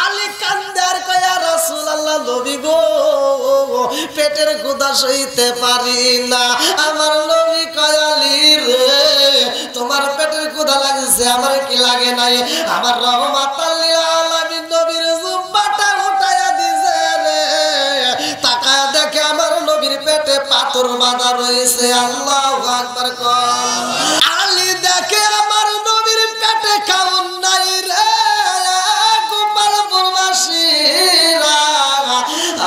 আলী কান্দার কয়া রাসূলুল্লাহ নবী গো পেটের ক্ষুধা সইতে পারি না। আমার নবী কয় আলী রে তোমার পেটের ক্ষুধা লাগছে আমার কি লাগে নাই? আমার রহমাতাল লিল আলামিন নবীর জুব্বাটা উঠায়া দিছে রে। তাকায় দেখে আমার নবীর পেটে পাথর বাঁধা রয়েছে। আল্লাহু আকবার কর। আলী দেখে আমার নবীর পেটে খাউন নাই রে। গোপালপুরবাসীরা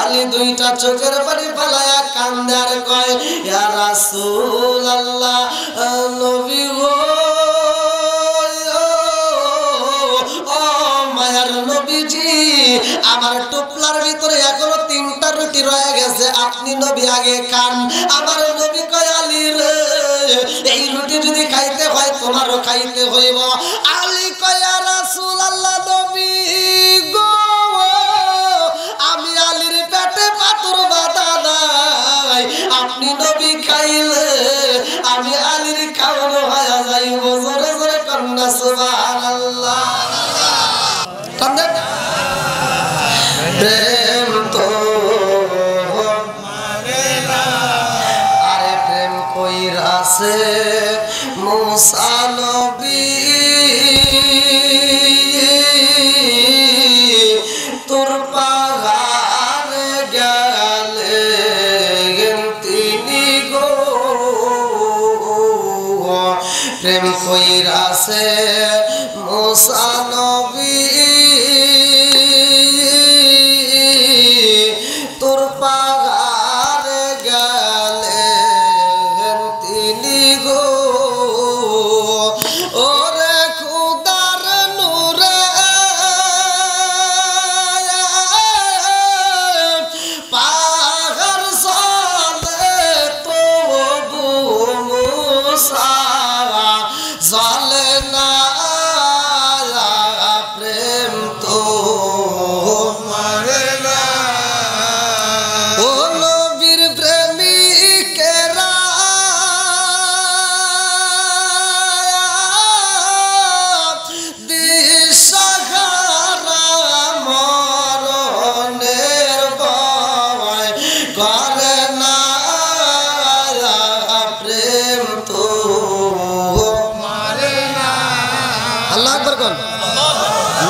আলী দুইটা চোখের পানি ফেলায়া কান্দে আর কয় ইয়া রাসূলুল্লাহ নবী গো ও মায়ার নবীজি আমার টুপলার ভিতরে এখনো 3টা রুটি রয়ে গেছে, আপনি নবী আগে খান। আমার নবী কয় আলী রে এই রুটি যদি খাইতে হয় তোমারও খাইতে হইব। আলী কয় ইয়া রাসূলুল্লাহ নবী গো আমি আলীর পেটে পাথর বাঁধা নাই, আপনি নবী খাইলে আমি আলীর খাওয়ানো হয়ে যাইব। জোরে জোরে কন্যা সুবহানাল্লাহ। প্রেম তো আরে প্রেম কইরাছে মুসা নবী তোর পাহাড়ে গেলে তিনি গো প্রেম কইরাছে মুসা নবী তোর পাহাড়ে গেলে তিনি গো ওরে খুদার নূরে পাহাড় চলে তবু মুসা চলে না প্রেম তো মারে না। ও নবীর প্রেমিকেরা দিশাহারা মরণের ভয় করে না প্রেম তো মারে না। আল্লাহু আকবার কোন।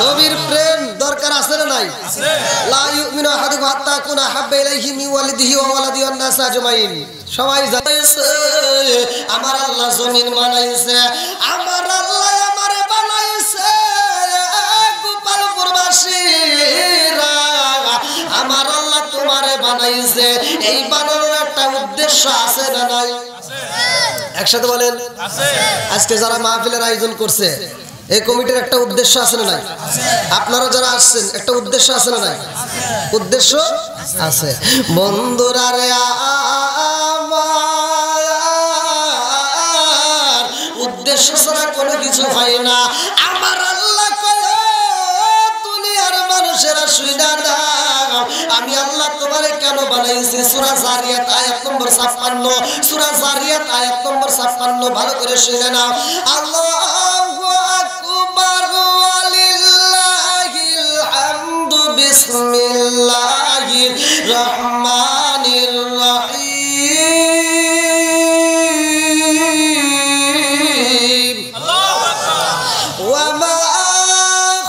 নবীর প্রেম দরকার আছে না নাই? লা ইউমিনু আহাদুকুম হাত্তা কুনা হাব্বা ইলাইহি মিন ওয়ালিদিহি ওয়া ওয়ালাদিহি ওয়ান নাস আজমাইন। সবাই জানাইছে আমার আল্লাহ জমিন বানাইছে, আমার আল্লাহ আমারে বানাইছে। গোপালপুরবাসীরা আমার আল্লাহ তোমারে বানাইছে, এই বানানোর একটা উদ্দেশ্য আছে না নাই? একসাথে বলেন আছে। আজকে যারা মাহফিলের আয়োজন করছে এই কমিটির একটা উদ্দেশ্য আছে না নাই? আপনারা যারা আসছেন একটা উদ্দেশ্য আছে না নাই? উদ্দেশ্য আছে। বন্ধুরা রে আমার উদ্দেশ্য ছাড়া কোনো কিছু হয় না। আমার আল্লাহ কয় দুনিয়ার মানুষেরা শুইনা না আমি আল্লাহ তোমারে কেন বানাইছি। সূরা জারিয়াত আয়াত নম্বর 56। সূরা জারিয়াত আয়াত নম্বর 56 ভালো করে শুনে নাও। আল্লাহু আকবার ওয়ালিল্লাহিল হামদু বিসমিল্লাহির রহমানির রহিম। আল্লাহু আকবার। ওয়া মা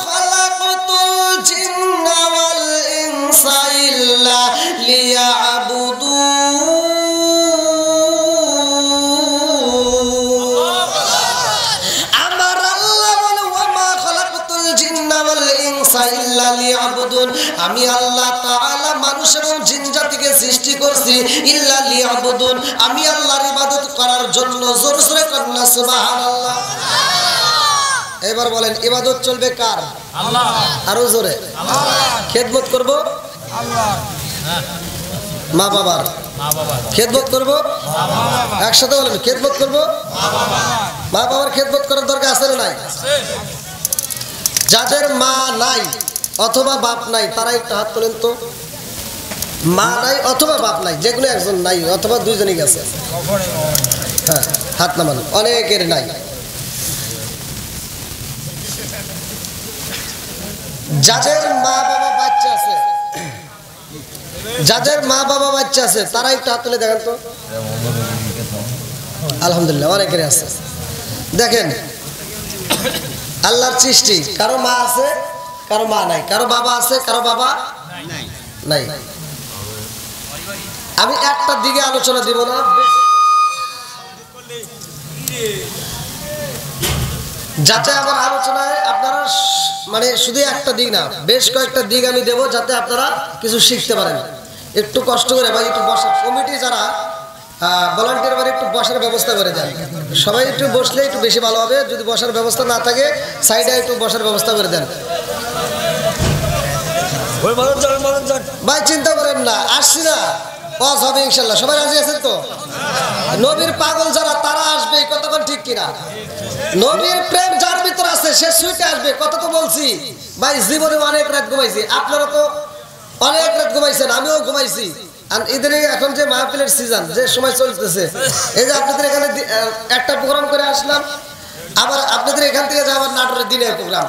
খালাকতুল জিন্না ওয়াল ইনসা ইল্লা লিয়াবুদুন। আমার আল্লাহ বলে ওয়া মা খালাকতুল জিন্না ওয়াল ইনসা ইল্লা লিয়াবুদুন। আমি আল্লাহ তাআলা মানুষ এবং জিন জাতিকে সৃষ্টি করছি ইল্লা লিয়াবুদুন, আমি আল্লাহর ইবাদত করার জন্য। জোরে জোরে কন্যা সুবহানাল্লাহ। এবার বলেন ইবাদত চলবে কার? আল্লাহ। আরো জোরে আল্লাহ। খেদমত করব আল্লাহ। মা বাবার খেদমত করব মা বাবা। একসাথে বলেন খেদমত করব মা বাবা। মা বাবার খেদমত করার দরকার আছে না নাই? যাদের মা নাই অথবা বাপ নাই তারা একটু হাত তোলেন তো। মা নাই অথবা বাপ নাই, যে কোনো একজন নাই অথবা দুইজনই গেছে। হ্যাঁ হাত নামান। অনেকের নাই। যাদের মা বাবা বাচ্চা আছে, যাদের মা বাবা বাচ্চা আছে তারা একটু হাত তুলে দেখেন তো। আলহামদুলিল্লাহ অনেকেরই আছে। দেখেন আল্লাহর সৃষ্টি, কারো মা আছে কারো মা নাই, কারো বাবা আছে কারো বাবা নাই। আমি একটা দিকে আলোচনা দিব না, যাতে আমার আলোচনায় আপনারা মানে শুধু একটা দিক না বেশ কয়েকটা দিক আমি দেব, যাতে আপনারা কিছু শিখতে পারেন। একটু কষ্ট করে ভাই একটু বসার কমিটি যারা ভলান্টিয়ার বাড়ি একটু বসার ব্যবস্থা করে দেন। সবাই একটু বসলে একটু বেশি ভালো হবে, যদি বসার ব্যবস্থা না থাকে সাইডে একটু বসার ব্যবস্থা করে দেন। ভাই চিন্তা করেন না, আসছি না, ওয়াজ হবে ইনশাল্লাহ। সবাই রাজি আছেন তো? নবীর পাগল যারা তারা আসবে, কতক্ষণ ঠিক কিনা? নবীর প্রেম যার ভিতর আছে সে সুইটে আসবে, কথা তো বলছি ভাই। জীবনে অনেক রাত ঘুমাইছি, আপনারা তো অনেক রাত ঘুমাইছেন, আমিও ঘুমাইছি। আর এদের এখন যে মাহফিলের সিজন যে সময় চলতেছে, এই যে আপনাদের এখানে একটা প্রোগ্রাম করে আসলাম, আবার আপনাদের এখান থেকে যে আবার নাটোরের দিনে প্রোগ্রাম,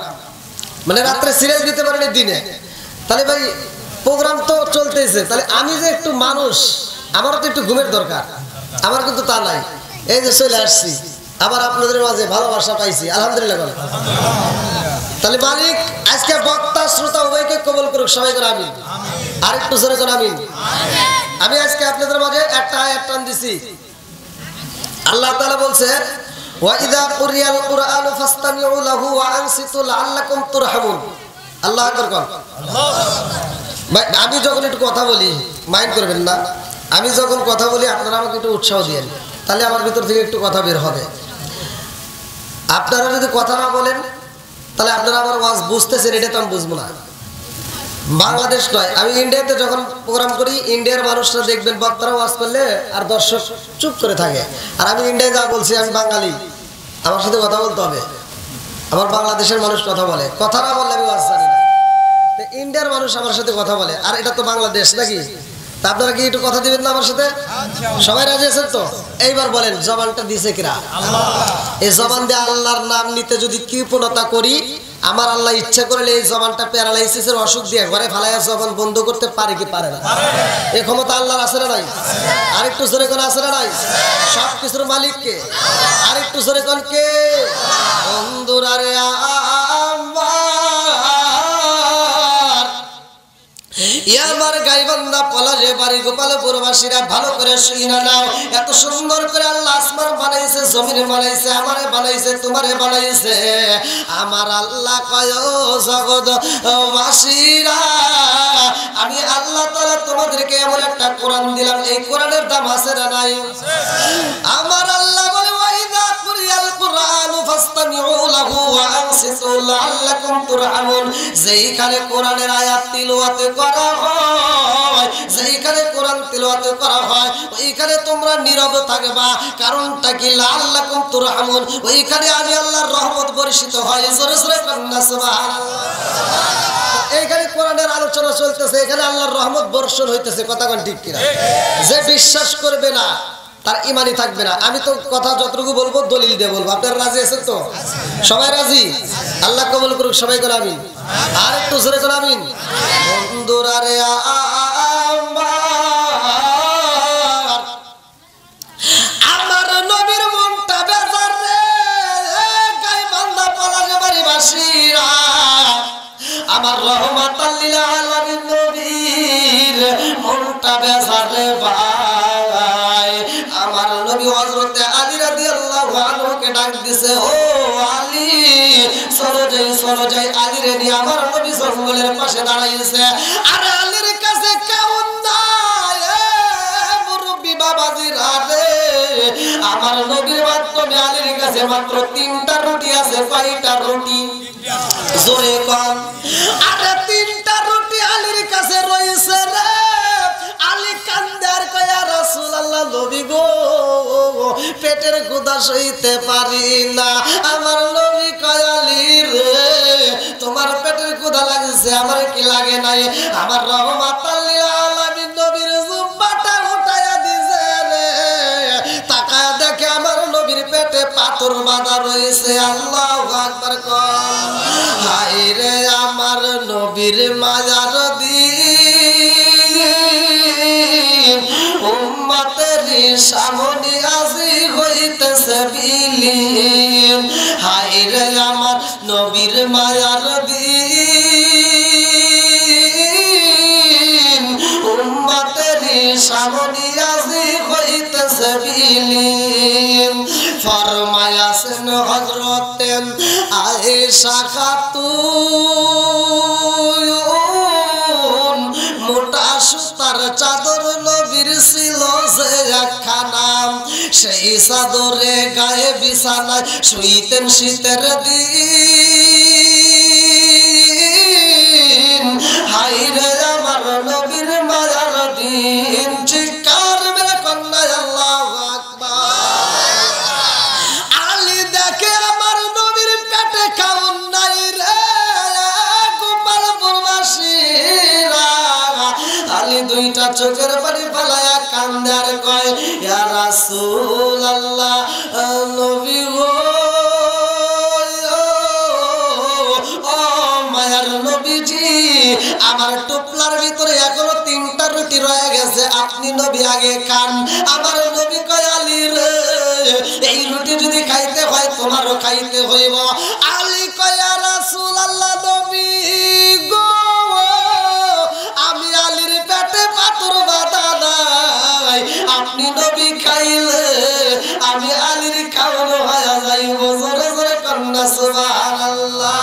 মানে রাত্রে সিরিয়াল দিতে পারেন দিনে, তাহলে ভাই প্রোগ্রাম তো চলতেছে। তাহলে আমি যে একটু মানুষ, আমারও তো একটু ঘুমের দরকার, আমার কিন্তু তা নাই। এই যে চলে আসছি, আবার আপনাদের মাঝে ভালোবাসা পাইছি, আলহামদুলিল্লাহ। তাহলে মালিক আজকে বক্তা শ্রোতা উভয়কে কবুল করুক, সবাই করে আমিন। আর একটু জোরে করে আমিন। আমি আজকে আপনাদের মাঝে একটা আয়াত টান দিছি। আল্লাহ তাআলা বলছে ওয়াইদা কুরিয়াল কুরআনু ফাসতামিউ লাহু ওয়া আনসিতু লাআল্লাকুম তুরহামুন। আল্লাহু আকবার কোন। ভাই আমি যখন একটু কথা বলি মাইন্ড করবেন না, আমি যখন কথা বলি আপনারা আমাকে একটু উৎসাহ দিয়েন, তাহলে আমার ভিতর থেকে একটু কথা বের হবে। আপনারা যদি কথা না বলেন তাহলে আপনারা আমার ওয়াজ বুঝতেছেন এটা তো আমি বুঝবো না। বাংলাদেশ নয়, আমি ইন্ডিয়াতে যখন প্রোগ্রাম করি, ইন্ডিয়ার মানুষরা দেখবেন বক্তারা ওয়াজ করলে আর দর্শক চুপ করে থাকে। আর আমি ইন্ডিয়ায় যা বলছি, আমি বাঙালি, আমার সাথে কথা বলতে হবে। আমার বাংলাদেশের মানুষ কথা বলে, কথা না বললে আমি ওয়াজ জানি না। ইন্ডিয়ার মানুষ আমার সাথে কথা বলে, আর এটা তো বাংলাদেশ নাকি? তা আপনারা কি একটু কথা দিবেন না আমার সাথে? সবাই রাজি আছেন তো? এইবার বলেন জবানটা দিছে কিরা? এই জবান দিয়ে আল্লাহর নাম নিতে যদি কৃপণতা করি, আমার আল্লাহ ইচ্ছা করলে এই জবানটা প্যারালাইসিসের অসুখ দিয়ে ঘরে ফালাইয়া জবান বন্ধ করতে পারে কি পারে না? এই ক্ষমতা আল্লাহর আছে না নাই? আরেকটু জোরে কোন আছে না নাই? সব কিছুর মালিক কে? আরেকটু জোরে কোন কে? বন্ধুরা রে আমার গাইবান্ধা পলাশে বাড়ি গোপালপুরবাসীরা ভালো করে শুনে নাও। এত সুন্দর করে আল্লাহ আসমান বানাইছে, জমিন বানাইছে, আমারে বানাইছে, তোমারে বানাইছে। আমার আল্লাহ কয় জগৎবাসীরা, আমি আল্লাহ তাআলা তোমাদেরকে এমন একটা কোরআন দিলাম, এই কোরআনের দাম আছে না নাই? আমার আল্লাহ বলে ওয়াইদা কুরিয়াল কুরআনু ফাসতামিউ লাহু ওয়া আনসিতু লাআল্লাকুম তুরহামুন। যেইখানে কোরআনের আয়াত তিলাওয়াত করা হয়, যেইখানে কোরআন তিলাওয়াত করা হয়, ওইখানে তোমরা নীরব থাকবা। কারণটা কি? লাআল্লাকুম তুরহামুন। ওইখানে আমি আল্লাহর রহমত বর্ষিত হয়। জোরে জোরে কন্না সুবহানাল্লাহ। এইখানে কোরআনের আলোচনা চলতেছে, এখানে আল্লাহর রহমত বর্ষণ হইতেছে, কথা কোন ঠিক কিনা? যে বিশ্বাস করবে না তার ইমানই থাকবে না। আমি তো কথা যতটুকু বলবো দলিল দিয়ে বলবো। আপনারা রাজি আছেন তো? সবাই রাজি? আল্লাহ কবুল করুক, সবাই করে আমিন। আর একটু জোরে করে আমিন। বন্ধুরা রে আমার নবীর মনটা বেজার রে, গাইবান্ধা পলাশে বাড়িবাসীরা, আমার রহমাতাল লিল আলামিন নবীর মনটা বেজার রে ভাই। আমার নবী হযরতে আলী রাদিয়াল্লাহু আনহুকে ডাক দিছে, ও আলী চলো যাই। আলী রে নিয়ে আমার নবী জঙ্গলের পাশে দাঁড়াইছে। আর আলীর কাছে কেমন নাই মুরব্বি বাবাজিরা রে, আমার নবীর মাধ্যমে আলীর কাছে মাত্র 3টা রুটি আছে। কয়টা রুটি? জোরে কম। আরে 3টা রুটি আলীর কাছে রইছে রে। আলী কান্দার কয়া রাসূলুল্লাহ, নবী গো পেটের ক্ষুধা সইতে পারি না। আমার নবী কয় আলী রে, তোমার পেটের ক্ষুধা লাগছে, আমার কি লাগে নাই? আমার রহমাতাল লিল আলামিন নবীর জুব্বাটা উঠায়া দিছে রে। তাকায় দেখে আমার নবীর পেটে পাথর বাঁধা রয়েছে। আল্লাহু আকবার। হায় রে আমার নবীর মায়ার দিন উম্মতের সামনে আজি হইতেছে বিলীন হায় রে আমার নবীর মায়ার দিন উম্মতের সামনে আজি হইতেছে বিলীন ফরমায়াছেন হযরত আয়েশা খাতুন মোটা সুতার চাদর নবীর ছিল যে একখানা সেই চাদরে গায়ে বিছানায় শুইতেন শীতের দিন হায় রে আমার নবীর মায়ার দিন চিৎকার মেরে কন্যা আল্লাহু আকবার আলী দেখে আমার নবীর পেটে খাওন নাই রে গোপালপুরবাসীরা আলী দুইটা চোখের পানি ফেলায়া কান্দে আর কয় ইয়া রাসূলুল্লাহ নবী গো ও মায়ার নবীজি আমার টুপলার ভিতরে এখনো 3টা রুটি রয়ে গেছে আপনি নবী আগে খান আমার নবী কয় আলী রে এই রুটি যদি খাইতে হয় তোমারও খাইতে হইব আলী কয় ইয়া রাসূলুল্লাহ নবী গো আমি আলীর পেটে পাথর বাঁধা নাই আপনি নবী খাইলে আমি আলীর খাওয়ানো হয়ে যাইব জোরে জোরে কন্যা সুবহানাল্লাহ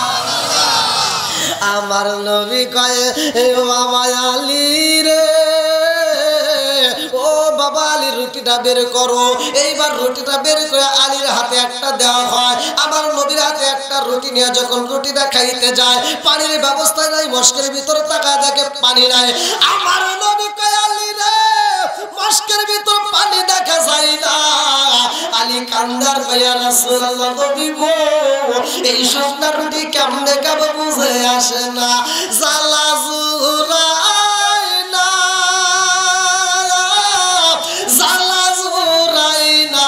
আমার নবী কয় বাবা আলী রে ও বাবা আলীর রুটিটা বের করো এইবার রুটিটা বের করে আলীর হাতে একটা দেওয়া হয় আমার নবীর হাতে একটা রুটি নিয়ে যখন রুটিটা খাইতে যায় পানির ব্যবস্থা নাই মস্কের ভিতরে তাকায় দেখে পানি নাই আমার নবী কয় আলী রে মস্কের ভিতর পানি দেখা যায় না আলী কান্দার কয় রাসূলুল্লাহ নবী গো এই শুকনা রুটি কেমনে খাবো বুঝে আসে না জালা জুরাই না জালা জুরাই না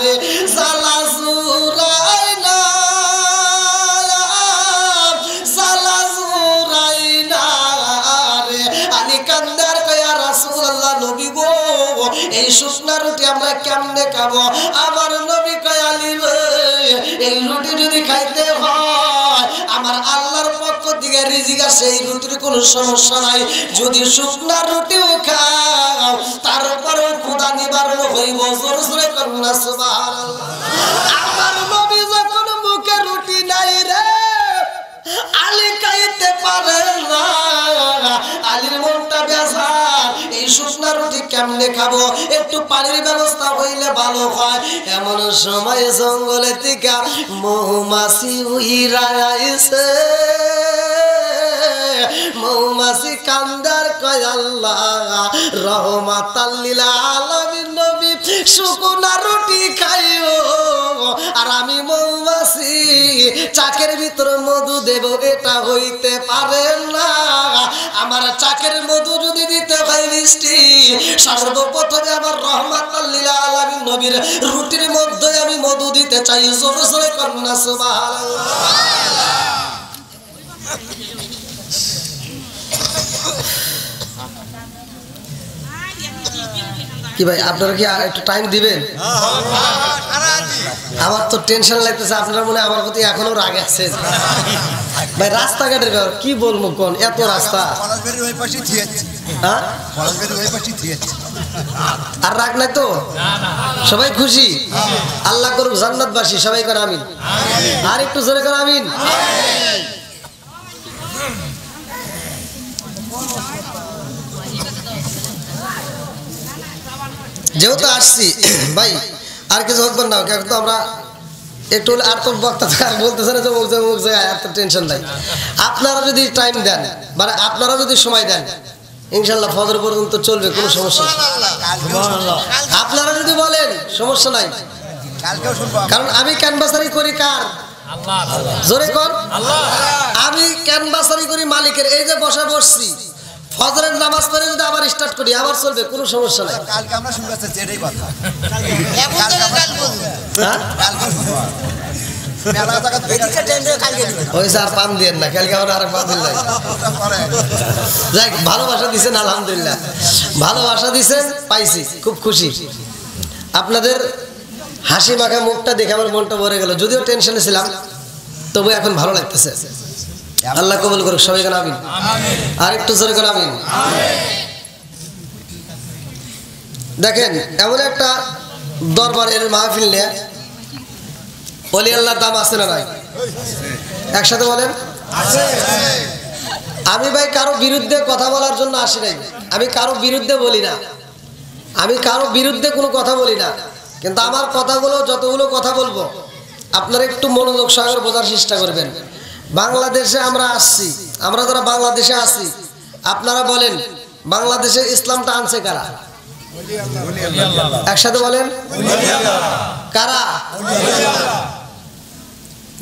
রে জালা জুরাই না জালা জুরাই না রে আলী কান্দার কয় রাসূলুল্লাহ নবী গো এই শুকনা রুটি আমরা কেমনে খাবো আমার নবী কয় আলী রে এই রুটি যদি খাইতে হয় আমার আল্লাহর পক্ষ থেকে রিজিক আসে এই রুটির কোনো সমস্যা নাই যদি শুকনা রুটিও খাও তারপরেও ক্ষুধা নিবারণ হইব জোরে জোরে কন্যা সুবহানাল্লাহ আমার নবী যখন মুখে রুটি নাই রে আলী খাইতে পারে না আলীর মনটা বেজার এই শুকনা রুটি কেমনে খাবো একটু পানির ব্যবস্থা হইলে ভালো হয় এমন সময় জঙ্গলে থেকে মৌমাছি উইরা আইছে মৌমাছি কান্দার কয় আল্লাহ রহমাতাল লিল আলামিন নবী শুকনা রুটি খাইও আর আমি মৌমাছি চাকের ভিতরে মধু দেব এটা হইতে পারে না আমার চাকের মধু যদি দিতে হয় মিষ্টি সর্বপ্রথমে আমার রহমাতাল লিল আলামিন নবীর রুটির মধ্যে আমি মধু দিতে চাই জোরে জোরে কন্যা সুবহানাল্লাহ কি ভাই আপনারা কি একটু টাইম দিবেন আমার তো টেনশন লাগতেছে আপনারা মনে আমার প্রতি এখনো রাগ আছে ভাই রাস্তাঘাটের ব্যাপার কি বলবো কোন এত রাস্তা আর রাগ নাই তো সবাই খুশি আল্লাহ করুক জান্নাতবাসী সবাই করে আমিন আর একটু জোরে করে আমিন যেহেতু আসছি ভাই আর কিছু হোক না এখন তো আমরা একটু আর তো বক্তা আর বলতেছে না যে বলছে আর তো টেনশন নাই আপনারা যদি টাইম দেন মানে আপনারা যদি সময় দেন ইনশাআল্লাহ ফজর পর্যন্ত চলবে কোনো সমস্যা নেই আপনারা যদি বলেন সমস্যা নাই কারণ আমি ক্যানভাসারি করি কার আল্লাহ জোরে কোন আল্লাহ আমি ক্যানভাসারি করি মালিকের এই যে বসছি ফজরের নামাজ পড়ে যদি আবার স্টার্ট করি আবার চলবে কোনো সমস্যা নাই কালকে আমরা শুনতে চাচ্ছি এটাই কথা ওই স্যার পান দিয়েন না, কালকে আমরা আর পান দিন। যাই, ভালোবাসা দিচ্ছেন, আলহামদুলিল্লাহ ভালোবাসা দিচ্ছেন, পাইছি, খুব খুশি। আপনাদের হাসি মাখা মুখটা দেখে আমার মনটা ভরে গেল, যদিও টেনশনে ছিলাম, তবু এখন ভালো লাগতেছে। আল্লাহ কবুল করুক, সবাই কেন আমিন, আর একটু জোরে কেন আমিন। দেখেন, এমন একটা দরবারের মাহফিল নিয়ে ওলি আল্লাহর দাম আছে না নাই? একসাথে বলেন। আমি ভাই কারো বিরুদ্ধে কথা বলার জন্য আসি নাই, আমি কারো বিরুদ্ধে বলি না, আমি কারো বিরুদ্ধে কোনো কথা বলি না, কিন্তু আমার কথাগুলো, যতগুলো কথা বলবো আপনারা একটু মনোযোগ সহকারে বোঝার চেষ্টা করবেন। বাংলাদেশে আমরা আসছি, আমরা যারা বাংলাদেশে আছি, আপনারা বলেন বাংলাদেশে ইসলামটা আনছে কারা? একসাথে বলেন, কারা?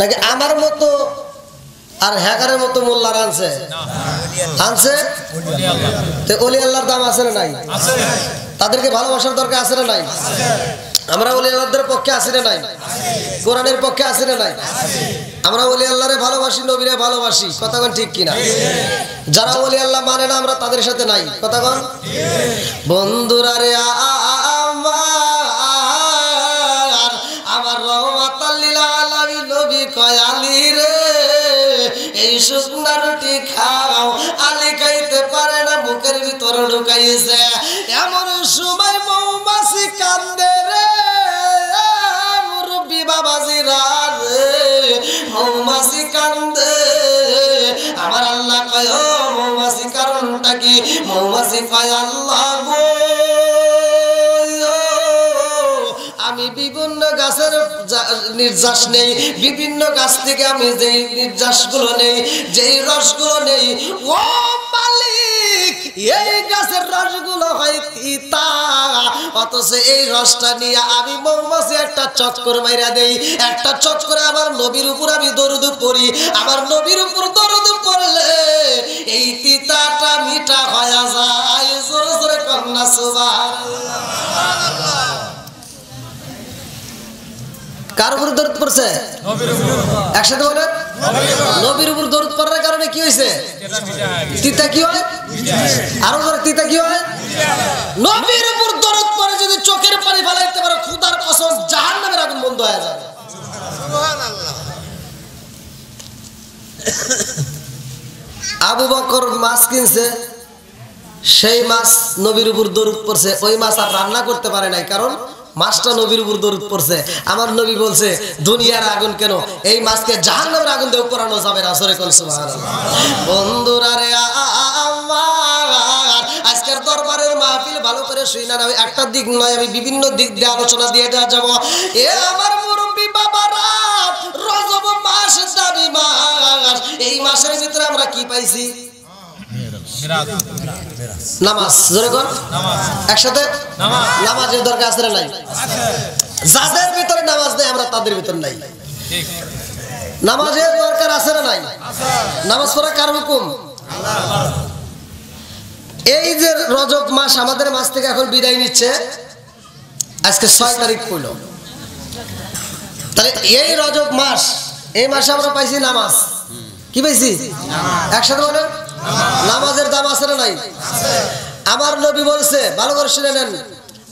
নাকি আমার মতো আর হ্যাকারের মতো মোল্লার আনছে? আনছে। তো ওলি আল্লাহর দাম আছে না নাই? তাদেরকে ভালোবাসার দরকার আছে না নাই? আমরা ওলি আল্লাহদের পক্ষে আছি না নাই? কোরআনের পক্ষে আছি না নাই? আমরা ওলি আল্লাহরে ভালোবাসি, নবীরে ভালোবাসি, কথা কোন ঠিক কিনা? যারা ওলি আল্লাহ মানে না আমরা তাদের সাথে নাই, কথা কোন? বন্ধুরা রে আমার রহমাতাল লিল আলামিন নবী কয় আলী রে, এই শুকনা রুটি খাও, আলী খাইতে পারে না, মুখের ভিতর ঢুকাইছে। এমন সময় মৌমাছি কান্দে রে, মুরব্বি বাবাজিরা রে, মৌমাছি কান্দে। আমার আল্লাহ কয় ও মৌমাছি কারণটা কি? মৌমাছি কয় আল্লাহ গো, আমি বিভিন্ন গাছের নির্যাস নেই, বিভিন্ন গাছ থেকে আমি যেই নির্যাসগুলো নেই, যেই রসগুলো নেই, ও মালিক এই গাছের রসগুলো হয় তিতা, অথচ এই রসটা নিয়ে আমি মৌমাছি একটা চক্কর মাইরা দেই, একটা চক্করে আমার নবীর উপর আমি দরুদ পড়ি, আমার নবীর উপর দরুদ পড়লে এই তিতাটা মিঠা হয়ে যায়। জোরে জোরে কন্যা সুবহানাল্লাহ। কার উপর দরুদ পড়ছে? একসাথে বলেন, নবীর উপর দরুদ পড়ার কারণে কি হয়েছে? তিতা কি হয়? আরো ধরে তিতা কি হয়? নবীর উপর দরুদ পড়ে যদি চোখের পানি ফেলাইতে পারে, খোদার কসম জাহান্নামের আগুন বন্ধ হয়ে যাবে। সুবহানাল্লাহ। আবু বকর মাছ কিনছে, সেই মাছ নবীর উপর দরুদ পড়ছে, ওই মাছ আর রান্না করতে পারে নাই, কারণ মাছটা নবীর উপর দরুদ পড়ছে। আমার নবী বলছে দুনিয়ার আগুন কেন, এই মাছকে জাহান্নামের আগুন দিয়ে পোড়ানো যাবে না। সরে কোন সুবহানাল্লাহ। বন্ধুরা রে আমার আজকের দরবারের মাহফিল ভালো করে শুই না, আমি একটা দিক নয়, আমি বিভিন্ন দিক দিয়ে আলোচনা দিয়ে যাব। এ আমার মুরব্বি বাবারা, রজব মাস দাবি মাস, এই মাসের ভিতরে আমরা কি পাইছি? নামাজ। জোরে কোন, একসাথে। নামাজের দরকার আছে না নাই? যাদের ভিতরে নামাজ নেই আমরা তাদের ভিতর নাই। নামাজের দরকার আছে না নাই? নামাজ পড়া কার হুকুম? এই যে রজব মাস আমাদের মাস থেকে এখন বিদায় নিচ্ছে, আজকে 6 তারিখ পড়ল, তাহলে এই রজব মাস, এই মাসে আমরা পাইছি নামাজ। কি পাইছি? একসাথে বলেন, নামাজের দাম আছে না নাই? আমার নবী বলছে, ভালো করে শুনে নেন,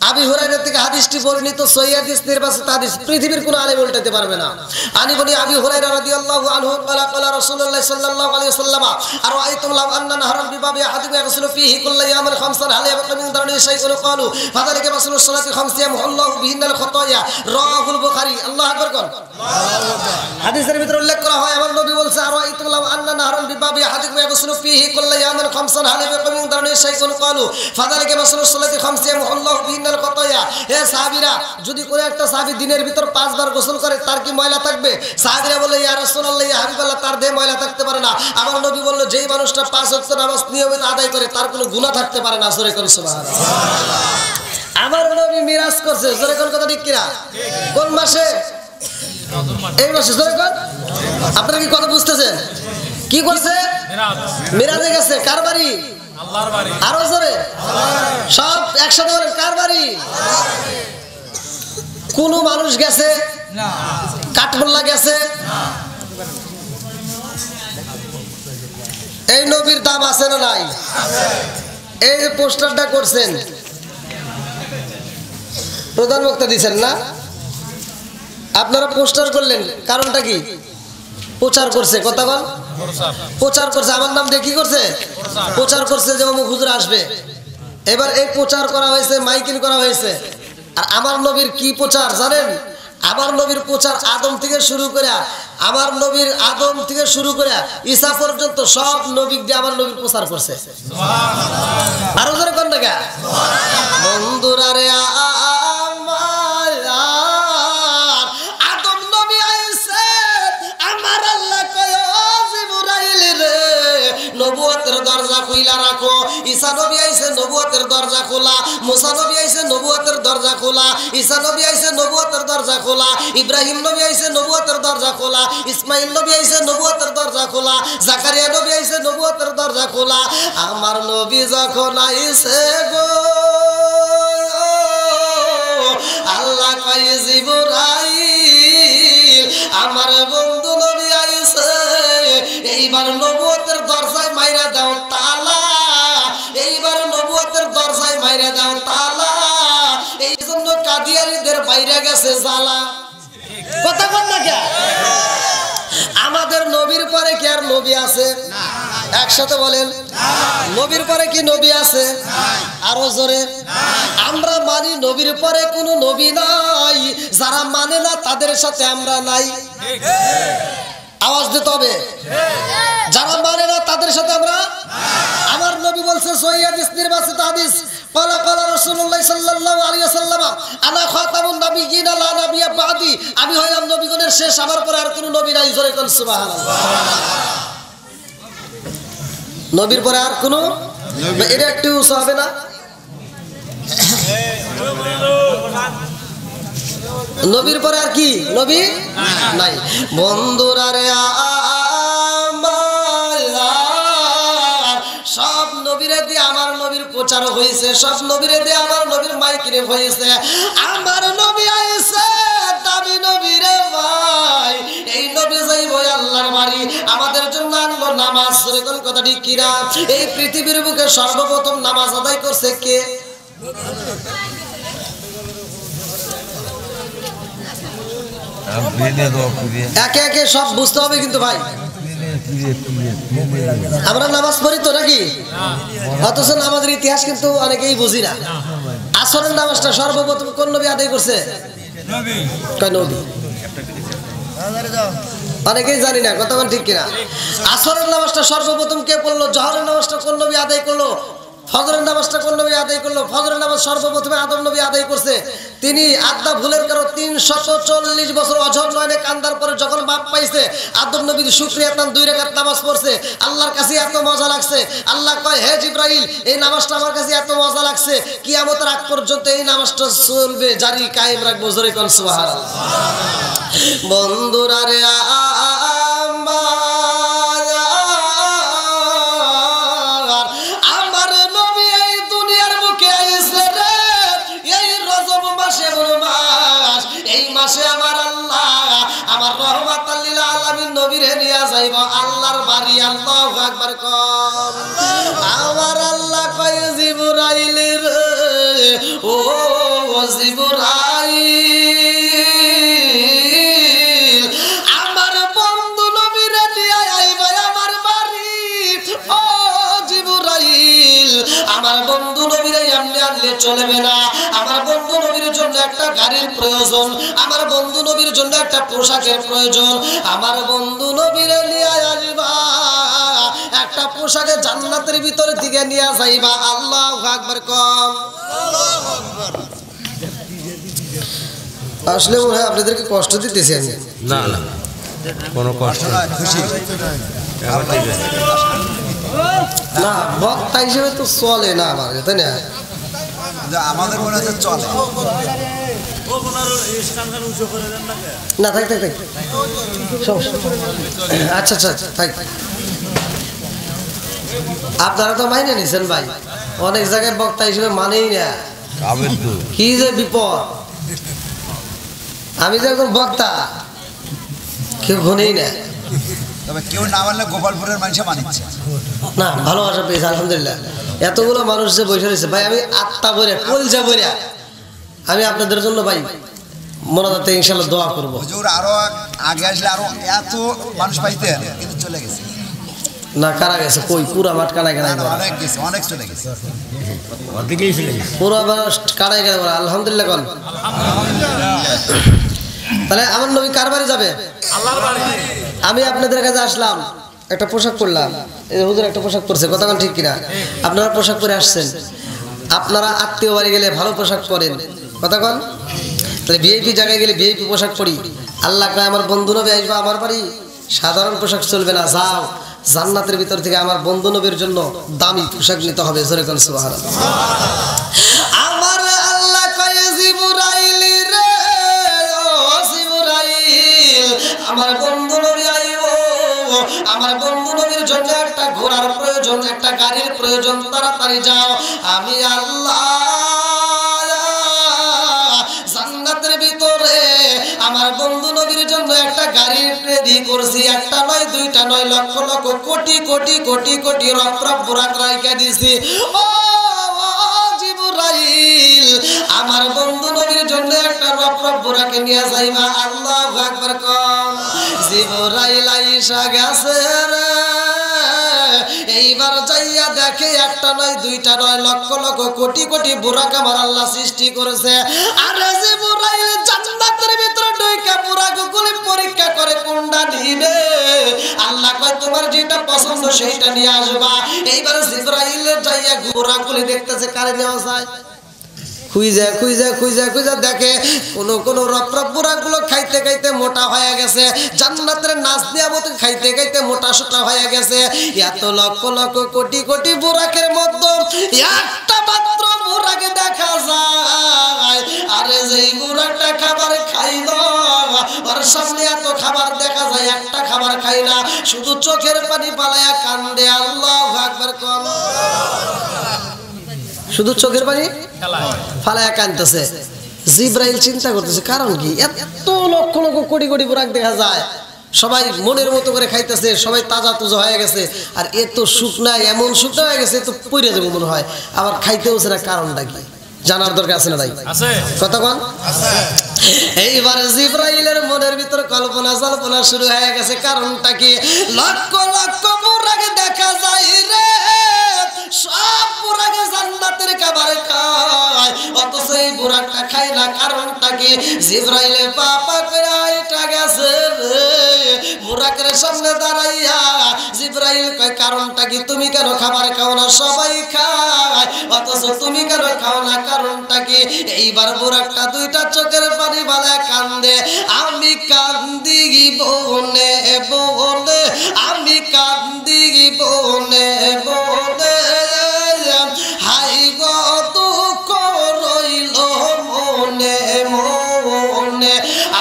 আবি হুরায়রা থেকে হাদিসটি বর্ণিত, সহিহ হাদিস, নির্বাচিত হাদিস, পৃথিবীর কোন আলেম উল্টাতে পারবে না। আনি বলি আবি হুরায়রা রাদিয়াল্লাহু আনহু ক্বালা ক্বালা রাসূলুল্লাহ সাল্লাল্লাহু আলাইহি ওয়াসাল্লাম আরাআইতুম লাউ আন্না নাহরান বিবাবি আহাদিকুম ইয়াগসিলু ফীহি কুল্লা ইয়ামিন খামসান হাল ইয়াবকা মিন দারনি শাইউন ক্বালু ফাযালিকা মাসলুস সালাতি খামসিয়া মুহাল্লাহু বিহিনাল খাতায়া, রাওয়াহুল বুখারী। আল্লাহু আকবার কোন। হাদিসের ভিতরে উল্লেখ করা হয়, আমার নবী বলছে আরাআইতুম লাউ আন্না নাহরান বিবাবি আহাদিকুম ইয়াগসিলু ফীহি কুল্লা ইয়ামিন খামসান হাল ইয়াবকা মিন দারনি শাইউন ক্বালু ফাযালিকা মাসলুস সালাতি খামসিয়া মুহাল্লাহু বিহিনাল খাতায়া। হে সাহাবীরা, যদি কোনো একটা সাহাবী দিনের ভিতর 5 বার গোসল করে, তার কি ময়লা থাকবে? সাহাবীরা বলল ইয়া রাসূলুল্লাহ, ইয়া হাবিবাল্লাহ, তার দেহে ময়লা থাকতে পারে না। আমার নবী বলল, যেই মানুষটা 5 ওয়াক্ত নামাজ নিয়মিত আদায় করে তার কোনো গুনাহ থাকতে পারে না। জোরে করে সুবহানাল্লাহ। আমার নবী মিরাজ করছে, জোরে কোন কথা ঠিক কিনা? কোন মাসে? এই মাসে। জোরে কোন। আপনারা কি কথা বুঝতেছেন? কি করছে? মিরাজে গেছে। কার বাড়ি? আল্লাহর বাড়ি। আরো জোরে সব একসাথে বলেন, কার বাড়ি? কোন মানুষ গেছে না কাঠগোল্লা গেছে এই নবীর দাম আছে না নাই এই যে পোস্টারটা করছেন প্রধান বক্তা দিচ্ছেন না আপনারা পোস্টার করলেন কারণটা কি প্রচার করছে কথা বল প্রচার করছে আমার নাম দিয়ে কি করছে প্রচার করছে যে অমুক হুজুর আসবে এবার এই প্রচার করা হয়েছে মাইকিং করা হয়েছে আর আমার নবীর কি প্রচার জানেন আমার নবীর প্রচার আদম থেকে শুরু করে আমার নবীর আদম থেকে শুরু করে ঈসা পর্যন্ত সব নবী দিয়ে আমার নবীর প্রচার করছে সুবহানাল্লাহ আরো জোরে কোন টাকা বন্ধুরা রে আমার আদম নবী আইছে আমার আল্লাহ কয় জিবরাইল রে নবুয়তের দরজা খুইলা রাখো ঈসা নবী আইছে নবুয়তের দরজা খোলা মুসা নবী আইছে নবুয়তের দরজা খোলা ঈসা নবী আইছে নবুয়তের দরজা খোলা ইব্রাহিম নবী আইছে নবুয়তের দরজা খোলা ইসমাইল নবী আইছে নবুয়তের দরজা খোলা জাকারিয়া নবী আইছে নবুয়তের দরজা খোলা আমার নবী যখন আইছে গো আল্লাহ কয় জিবরাইল আমার বন্ধু নবী আইছে এইবার নবুয়তের দরজায় মাইরা দাও তালা এইবার নবুয়তের দরজায় মাইরা দাও তালা এই জন্য কাদিয়ানীদের বাইরে গেছে জ্বালা কথা বল না কে আমাদের নবীর পরে কি আর নবী আছে একসাথে বলেন নবীর পরে কি নবী আছে আরো জোরে আমরা মানি নবীর পরে কোনো নবী নাই যারা মানে না তাদের সাথে আমরা নাই আওয়াজ দিতে হবে যারা মানে না তাদের সাথে আমরা আমার নবী বলছে সহিহ হাদিস নির্বাচিত হাদিস قال قال رسول الله صلى الله عليه وسلم انا خاتم النبيين لا نبي بعدي আমি হইলাম নবীগণের শেষ আমার পরে আর কোনো নবী নাই জোরে কোন সুবহানাল্লাহ নবীর পরে আর কোনো এটা একটু উৎসাহ হবে না নবীর পরে আর কি নবী নাই বন্ধুরা রে সব নবীরে দিয়ে আমার নবীর প্রচার হয়েছে সব নবীরে দিয়ে আমার নবীর মাইকিরে হয়েছে আমার নবী আইছে দামি নবীরে ভাই এই নবী যাইব আল্লাহর বাড়ি আমাদের জন্য আনলো নামাজ কোন কথা ঠিক কিনা এই পৃথিবীর বুকে সর্বপ্রথম নামাজ আদায় করছে কে একে একে সব বুঝতে হবে কিন্তু ভাই আমরা নামাজ পড়ি তো নাকি অথচ নামাজের ইতিহাস কিন্তু অনেকেই বুঝি না আসরের নামাজটা সর্বপ্রথম কোন নবী আদায় করছে নবী অনেকেই জানি না কথা ঠিক কিনা আসরের নামাজটা সর্বপ্রথম কে পড়লো জোহরের নামাজটা কোন নবী আদায় করলো ফজরের নামাজটা কোন নবী আদায় করলো ফজরের নামাজ সর্বপ্রথমে আদম নবী আদায় করছে তিনি আদা ভুলের কারণে 340 বছর অঝর নয়নে কান্দার পরে যখন বাপ পাইছে আদম নবীর শুকরিয়া তান 2 রাকাত নামাজ পড়ছে আল্লাহর কাছে এত মজা লাগছে আল্লাহ কয় হে জিবরাইল এই নামাজটা আমার কাছে এত মজা লাগছে কিয়ামতের আগ পর্যন্ত এই নামাজটা চলবে জারি কায়েম রাখবো জোরে কোন সুবহানাল্লাহ বন্ধুরা রে আমার আল্লাহ আমার রহমাতাল লিল আলামিন নবীরে নিয়া যাইব আল্লাহর বাড়ি আল্লাহু আকবার কম আমার আল্লাহ কয় জিবরাইল রে ও জিবরাইল আমার বন্ধু নবীরে নিয়া আইব আমার বাড়ি ও জিবরাইল আমার বন্ধু নবীরে এমনি আনলে চলবে না আমার বন্ধু নবীর জন্য একটা গাড়ির প্রয়োজন আমার বন্ধু নবীর জন্য একটা পোশাকের প্রয়োজন আমার বন্ধু নবীরে নিয়ে আসবা একটা পোশাকে জান্নাতের ভিতর দিকে নিয়ে যাইবা আল্লাহু আকবার কম আল্লাহু আকবার আসলে মনে হয় আপনাদেরকে কষ্ট দিতেছি আমি না না কোনো কষ্ট না খুশি না বক্তা হিসেবে তো চলে না আমার তাই না আমাদের মনে হচ্ছে চলে না থাক থাক থাক আচ্ছা আচ্ছা থাক আপনারা তো মাইনে নিছেন ভাই অনেক জায়গায় বক্তা হিসেবে মানেই না কি যে বিপদ আমি যে একজন বক্তা কেউ ঘনেই না, তবে কেউ না মানলে গোপালপুরের মানুষ মানিচ্ছে না ভালোবাসা পেয়েছে আলহামদুলিল্লাহ। এতগুলো মানুষ যে বসে রয়েছে ভাই, আমি আত্মা বইরা কলজা বইরা আমি আপনাদের জন্য ভাই মনাদাতে ইনশাল্লাহ দোয়া করবো। হুজুর আরো আগে আসলে আরো এত মানুষ পাইতেন, কিন্তু চলে গেছে না কারা গেছে কই, পুরা মাঠ কানায় কানায় অনেক গেছে, অনেক চলে গেছে। পুরা মাঠ কানায় কানায় আলহামদুলিল্লাহ কোন। তাহলে আমার নবী কার বাড়ি যাবে? আমি আপনাদের কাছে আসলাম, একটা পোশাক পরলাম, এই হুজুর একটা পোশাক পরছে, কথা বল ঠিক কিনা? আপনারা পোশাক পরে আসছেন, আপনারা আত্মীয় বাড়ি গেলে ভালো পোশাক পরেন, কথা কন। তাহলে ভিআইপি জায়গায় গেলে ভিআইপি পোশাক পরি। আল্লাহ কয় আমার বন্ধু নবী আসবে আমার বাড়ি, সাধারণ পোশাক চলবে না, যাও জান্নাতের ভিতর থেকে আমার বন্ধু নবীর জন্য দামি পোশাক নিতে হবে। জোরে কোন সুবহানাল্লাহ। আমার আল্লাহ কয় জিবরাইল রে, ও জিবরাইল আমার বন্ধু নবী আইবো, আমার বন্ধু নবীর জন্য একটা ঘোড়ার প্রয়োজন, একটা গাড়ির প্রয়োজন, তাড়াতাড়ি যাও। আমি আল্লাহ জান্নাতের ভিতরে আমার বন্ধু নবীর জন্য একটা গাড়ি রেডি করছি, একটা নয় দুইটা নয়, লক্ষ লক্ষ কোটি কোটি কোটি কোটি রপ্রপ বুরাক রাইখা দিছি। ও জিবরাইল আমার বন্ধু নবীর জন্য একটা রপ্রপ বুরাকে নিয়ে যাইবা। আল্লাহু আকবার কোন। জিবরাইল আইসা গেছে রে, এইবার যাইয়া দেখে একটা নয় দুইটা নয়, লক্ষ লক্ষ কোটি কোটি বুরাক আমার আল্লাহ সৃষ্টি করেছে। আরে জিবরাইল জান্নাতের ভিতরে ঢুইকা বুরাকগুলি পরীক্ষা করে কোনটা নিবে। আল্লাহ কয় তোমার যেটা পছন্দ সেইটা নিয়ে আসবা। এইবার জিবরাইল যাইয়া বুরাকগুলি দেখতেছে কারে নেওয়া যায়, খুঁজা খুঁজা খুঁজা খুঁজা দেখে কোন কোন রপ্রপ বুরাকগুলো খাইতে খাইতে মোটা হয়ে গেছে, জান্নাতের নাচ দেওয়া মতো খাইতে খাইতে মোটা সোটা হয়ে গেছে। এত লক্ষ লক্ষ কোটি কোটি বুরাকের মধ্যে একটা মাত্র বুরাকে দেখা যায়। আরে যেই বুরাকটা খাবার খাইল, ওর সামনে এত খাবার দেখা যায়, একটা খাবার খাই না, শুধু চোখের পানি পালায়া কান্দে। আল্লাহু আকবার কোন। শুধু চোখের পানি ফালায়া কাঁদতেছে। জিবরাইল চিন্তা করতেছে কারণ কি, এত লক্ষ লক্ষ কোটি কোটি বুরাক দেখা যায়, সবাই মনের মতো করে খাইতেছে, সবাই তাজা তুজা হয়ে গেছে, আর এত শুকনা এমন শুকনা হয়ে গেছে তো পইরা যাবে মনে হয়, আবার খাইতে হচ্ছে না, কারণটা কি জানার দরকার আছে না ভাই? কতক্ষণ এইবার জিবরাইলের মনের ভিতর কল্পনা জল্পনা শুরু হয়ে গেছে, কারণটা কি? লক্ষ লক্ষ বুরাক দেখা যায় রে, সব বুরাকে জান্নাতের খাবার খায়, অথচ এই বুরাকটা খায় না, কারণটা কি? জিবরাইলে পাপা করে এটা গেছে রে, বুরাকের সামনে দাঁড়াইয়া জিবরাইল কয় কারণটা কি? তুমি কেন খাবার খাও না? সবাই খায় অথচ তুমি কেন খাও না, কারণটা কি? এইবার বুরাকটা দুইটা চোখের পানি বালা কান্দে। আমি কান্দি বনে বনে, আমি কান্দি বনে বনে, হাই গো দুঃখ রইল মনে মনে।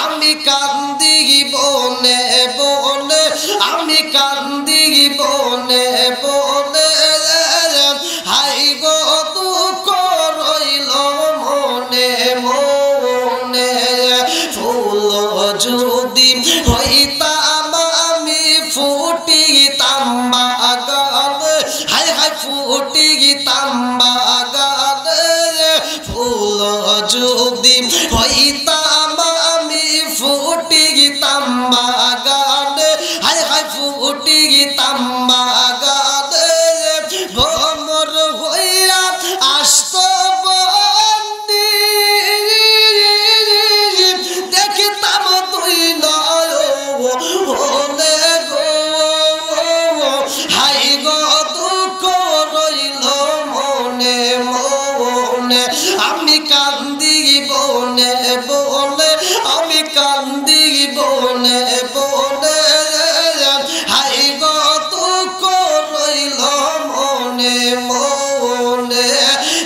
আমি কান্দি বনে বনে, আমি কান্দি বনে বনে, হাই গো দুঃখ রইল মনে মনে। ফুল যদি হইতাম আমি ফুটিতাম বাগানে, হাই হাই ফুটিতাম বাগানে। ফুল যদি হইতাম আমি ফুটিতাম বাগানে, হাই হাই ফুটিতাম বাগানে। ভ্রমর হইয়া আসত বন্দি, দেখিতাম তুই নয়নে গো, হাই গো দুঃখ রইল মনে মনে। আমি কান্দি বনে বনে, আমি কান্দি বনে বনে, হাই গো দুঃখ রইল মনে মনে।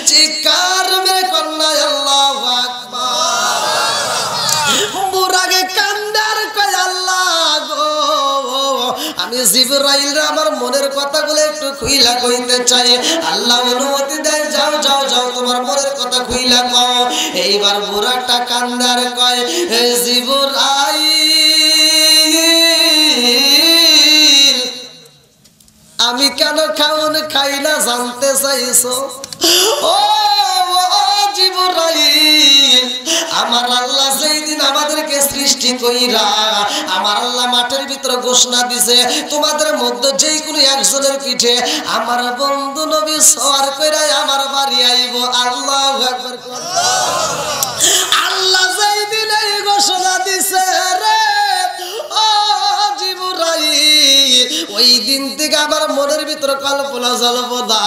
চিৎকার মেরে কন্যা আল্লাহু আকবার। বুরাকে কান্দার কয় আল্লাহ গো, আমি জিবরাইল আমার মনের কথাগুলো একটু খুইলা কইতে চাই। আল্লাহ অনুমতি দেয়, যাও যাও যাও তোমার মনের কথা খুইলা কও। এইবার বুড়াটা কান্দার কয় জিবরাইল আমি কেন খাওন খাই না জানতে চাইছো? ও জিবরাইল আমার আল্লাহ যেই দিন আমাদেরকে সৃষ্টি কইরা আমার আল্লাহ মাঠের ভিতরে ঘোষণা দিছে তোমাদের মধ্যে যেই কোনো একজনের পিঠে আমার বন্ধু নবী সওয়ার কইরা আমার বাড়ি আইব। আল্লাহু আকবার। আল্লাহ যেই দিন এই ঘোষণা দিছে রে ও জিবরাইল ওই দিন থেকে আমার মনের ভিতরে কল্পনা জল্পনা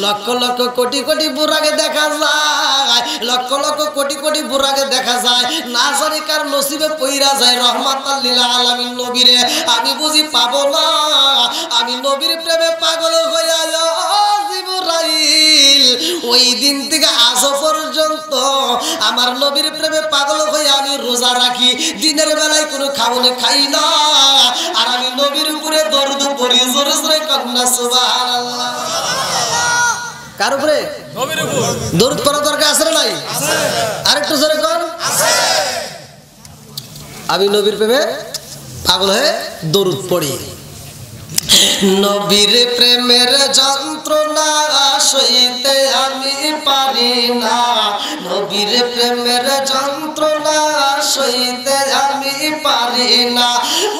লক্ষ লক্ষ কোটি কোটি বুড়াকে দেখা যায়, লক্ষ লক্ষ কোটি কোটি বুড়াকে দেখা যায়, না জানি কার নসিবে পইরা যায় রহমাতাল লিল আলামিন নবীরে আমি বুঝি পাবো না। আমি নবীর প্রেমে পাগল হইয়া জিবরাইল ওই দিন থেকে আজ পর্যন্ত আমার নবীর প্রেমে পাগল হয়ে আমি রোজা রাখি, দিনের বেলায় কোনো খাওয়ানো খাই না, আর আমি নবীর উপরে দরুদ পড়ি জোরে জোরে কন্যা সুবহানাল্লাহ। কার উপরে? নবীর উপর। দরুদ পড়া দরকার আছে না নাই? আরেকটু জোরে কর। আমি নবীর প্রেমে পাগল হয়ে দরুদ পড়ি। নবীর প্রেমের যন্ত্রণা সইতে আমি পারি না, নবীর প্রেমের যন্ত্রণা সইতে আমি পারি না,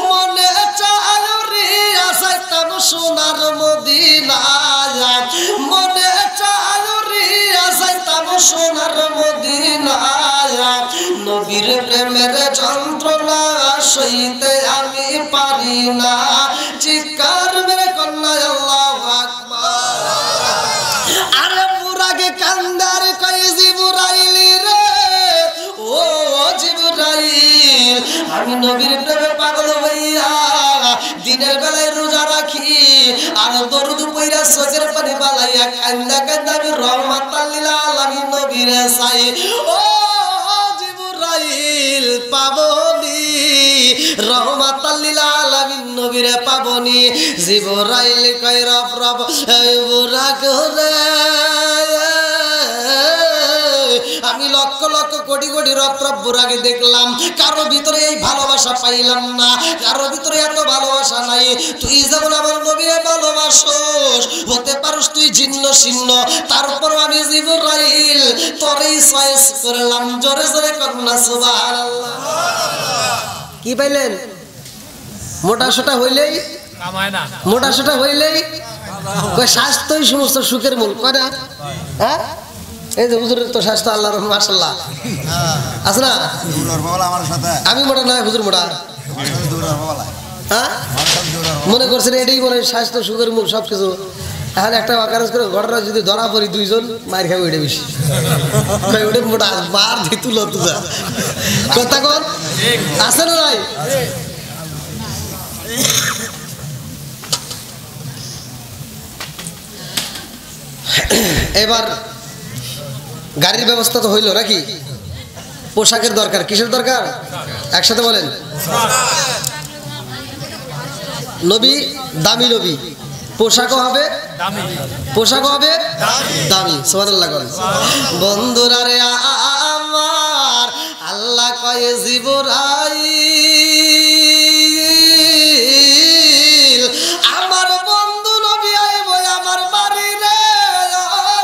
মনে চায় রে আসাইতাম সোনার মদিনায়, মনে চায় রে আসাইতাম সোনার মদিনায়, নবীর প্রেমের যন্ত্রণা সইতে আমি পারি না। চিৎকার মেরে কন্যা আল্লাহু আকবার। আরে বুড়াকে কান্দার কয় জিবরাইল রে ও জিবরাইল আমি নবীর প্রেমে পাগল হইয়া দিনের বেলায় রোজা রাখি আর দরুদ পইরা চোখের পানি বালাইয়া কান্দা কান্দা আমি রহমাতাল লিল আলামিন নবীরে চাই। ও জিবরাইল পাবনি রহমাতাল লিল আলামিন নবীরে পাবনি। জিবরাইল কয় রব রব বুড়া করে আমি লক্ষ লক্ষ কোটি কোটি রব রব বুড়াকে দেখলাম, কারো ভিতরে এই ভালোবাসা পাইলাম না, কারো ভিতরে এত ভালোবাসা নাই। তুই যেমন আমার নবীরে ভালোবাসোস, হতে পারস তুই জিন্ন শীর্ণ, তারপর আমি জিবরাইল তোরই চয়েস করলাম। জোরে জোরে কন্যা সুবহানাল্লাহ। কি পাইলেন? মোটা সোটা হইলেই কামায় না, মোটা সোটা হইলেই স্বাস্থ্যই সমস্ত সুখের মূল কয় না? হ্যাঁ এই যে হুজুরের তো স্বাস্থ্য আল্লাহর মাশাআল্লাহ আছে না? আমি মোটা না, হুজুর মোটা। হ্যাঁ মনে করছেন এটাই মনে স্বাস্থ্য সুখের মূল সব কিছু। এখন একটা অকারেজ করে ঘটনা যদি ধরা পড়ি দুইজন মার খাবে ওইটা বেশি, ওইটা মোটা বার দিয়ে তুলো তুজা কথা কন আছে না নাই? এবার গাড়ির ব্যবস্থা তো হইল নাকি? পোশাকের দরকার, কিসের দরকার? একসাথে বলেন। নবী দামি নবী, পোশাকও হবে দামি, পোশাকও হবে দামি। সুবহানাল্লাহ করেন। বন্ধুরা রে আমার আল্লাহ কয় জিবরাইল আমার বন্ধু নবী আইব আমার বাড়ি রে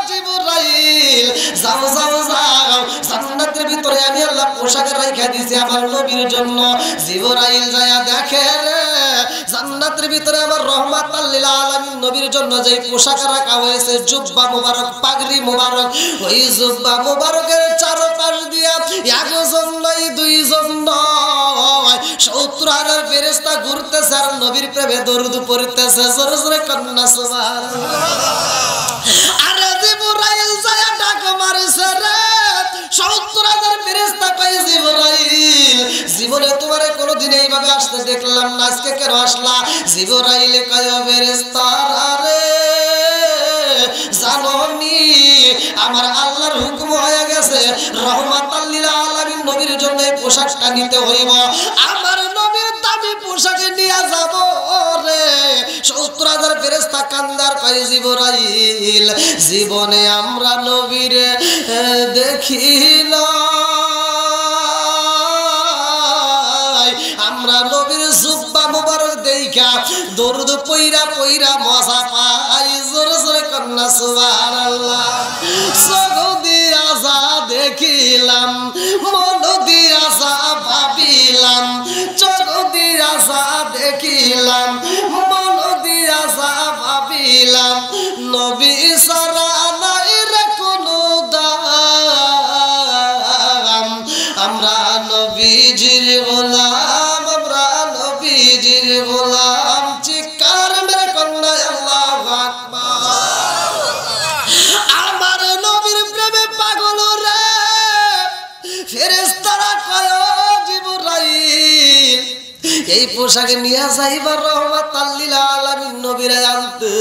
জিবরাইল যাও যাও যাও, জান্নাতের ভিতরে আমি আল্লাহ পোশাক রাইখা দিয়েছি আমার নবীর জন্য। জিবরাইল যায়া দেখে রে জান্নাতের ভিতরে আমার রহমাতাল লিল আলামিন নবীর জন্য যে পোশাক রাখা হয়েছে, জুব্বা মুবারক, পাগড়ি মুবারক, ওই জুব্বা মুবারকের চারপাশ দিয়া একজন নয় দুইজন নয় ৭০,০০০ ফেরেশতা ঘুরতেছে আর নবীর প্রেমে দরুদ পড়তেছে। জোরে জোরে কন্যা সুবহানাল্লাহ। আরে জিবরাইল যায় ডাক মারছে রে ৭০,০০০ ফেরেশতা কয় জিবরাইল জীবনে তোমারে কোনোদিন এইভাবে আসতে দেখলাম না, আজকে কেন আসলা? জিবরাইল কয় ফেরেশতারা রে জানোনি আমার আল্লাহর হুকুম হয়ে গেছে রহমাতাল লিল আলামিন নবীর জন্য এই পোশাকটা নিতে হইব। আমার নবীর দামি পোশাকে নিয়ে যাব রে 70,000 ফেরেশতা কান্দার কয় জিবরাইল জীবনে আমরা নবীরে দেখি না, আমরা নবীর জুব্বা মুবারক দেইখা দরুদ পইরা পইরা মজা পাই। জোরে জোরে কন্যা সুবহানাল্লাহ। সগদি আজা দেখিলাম, মন দিয়া যা ভাবিলাম, চগদি আজা দেখিলাম, মন দিয়া যা ভাবিলাম, নবী সারা নাই রে কোনো দাম, আমরা নবীজির গোলাম, আমরা নবীজির গোলাম। চিৎকার মেরে কন্যা আল্লাহু আকবার। আমার নবীর প্রেমে পাগল রে ফেরেশতারা কয় জিবরাইল এই পোশাকে নিয়ে যাইবার রহমাতাল লিল আলামিন নবীর আনতে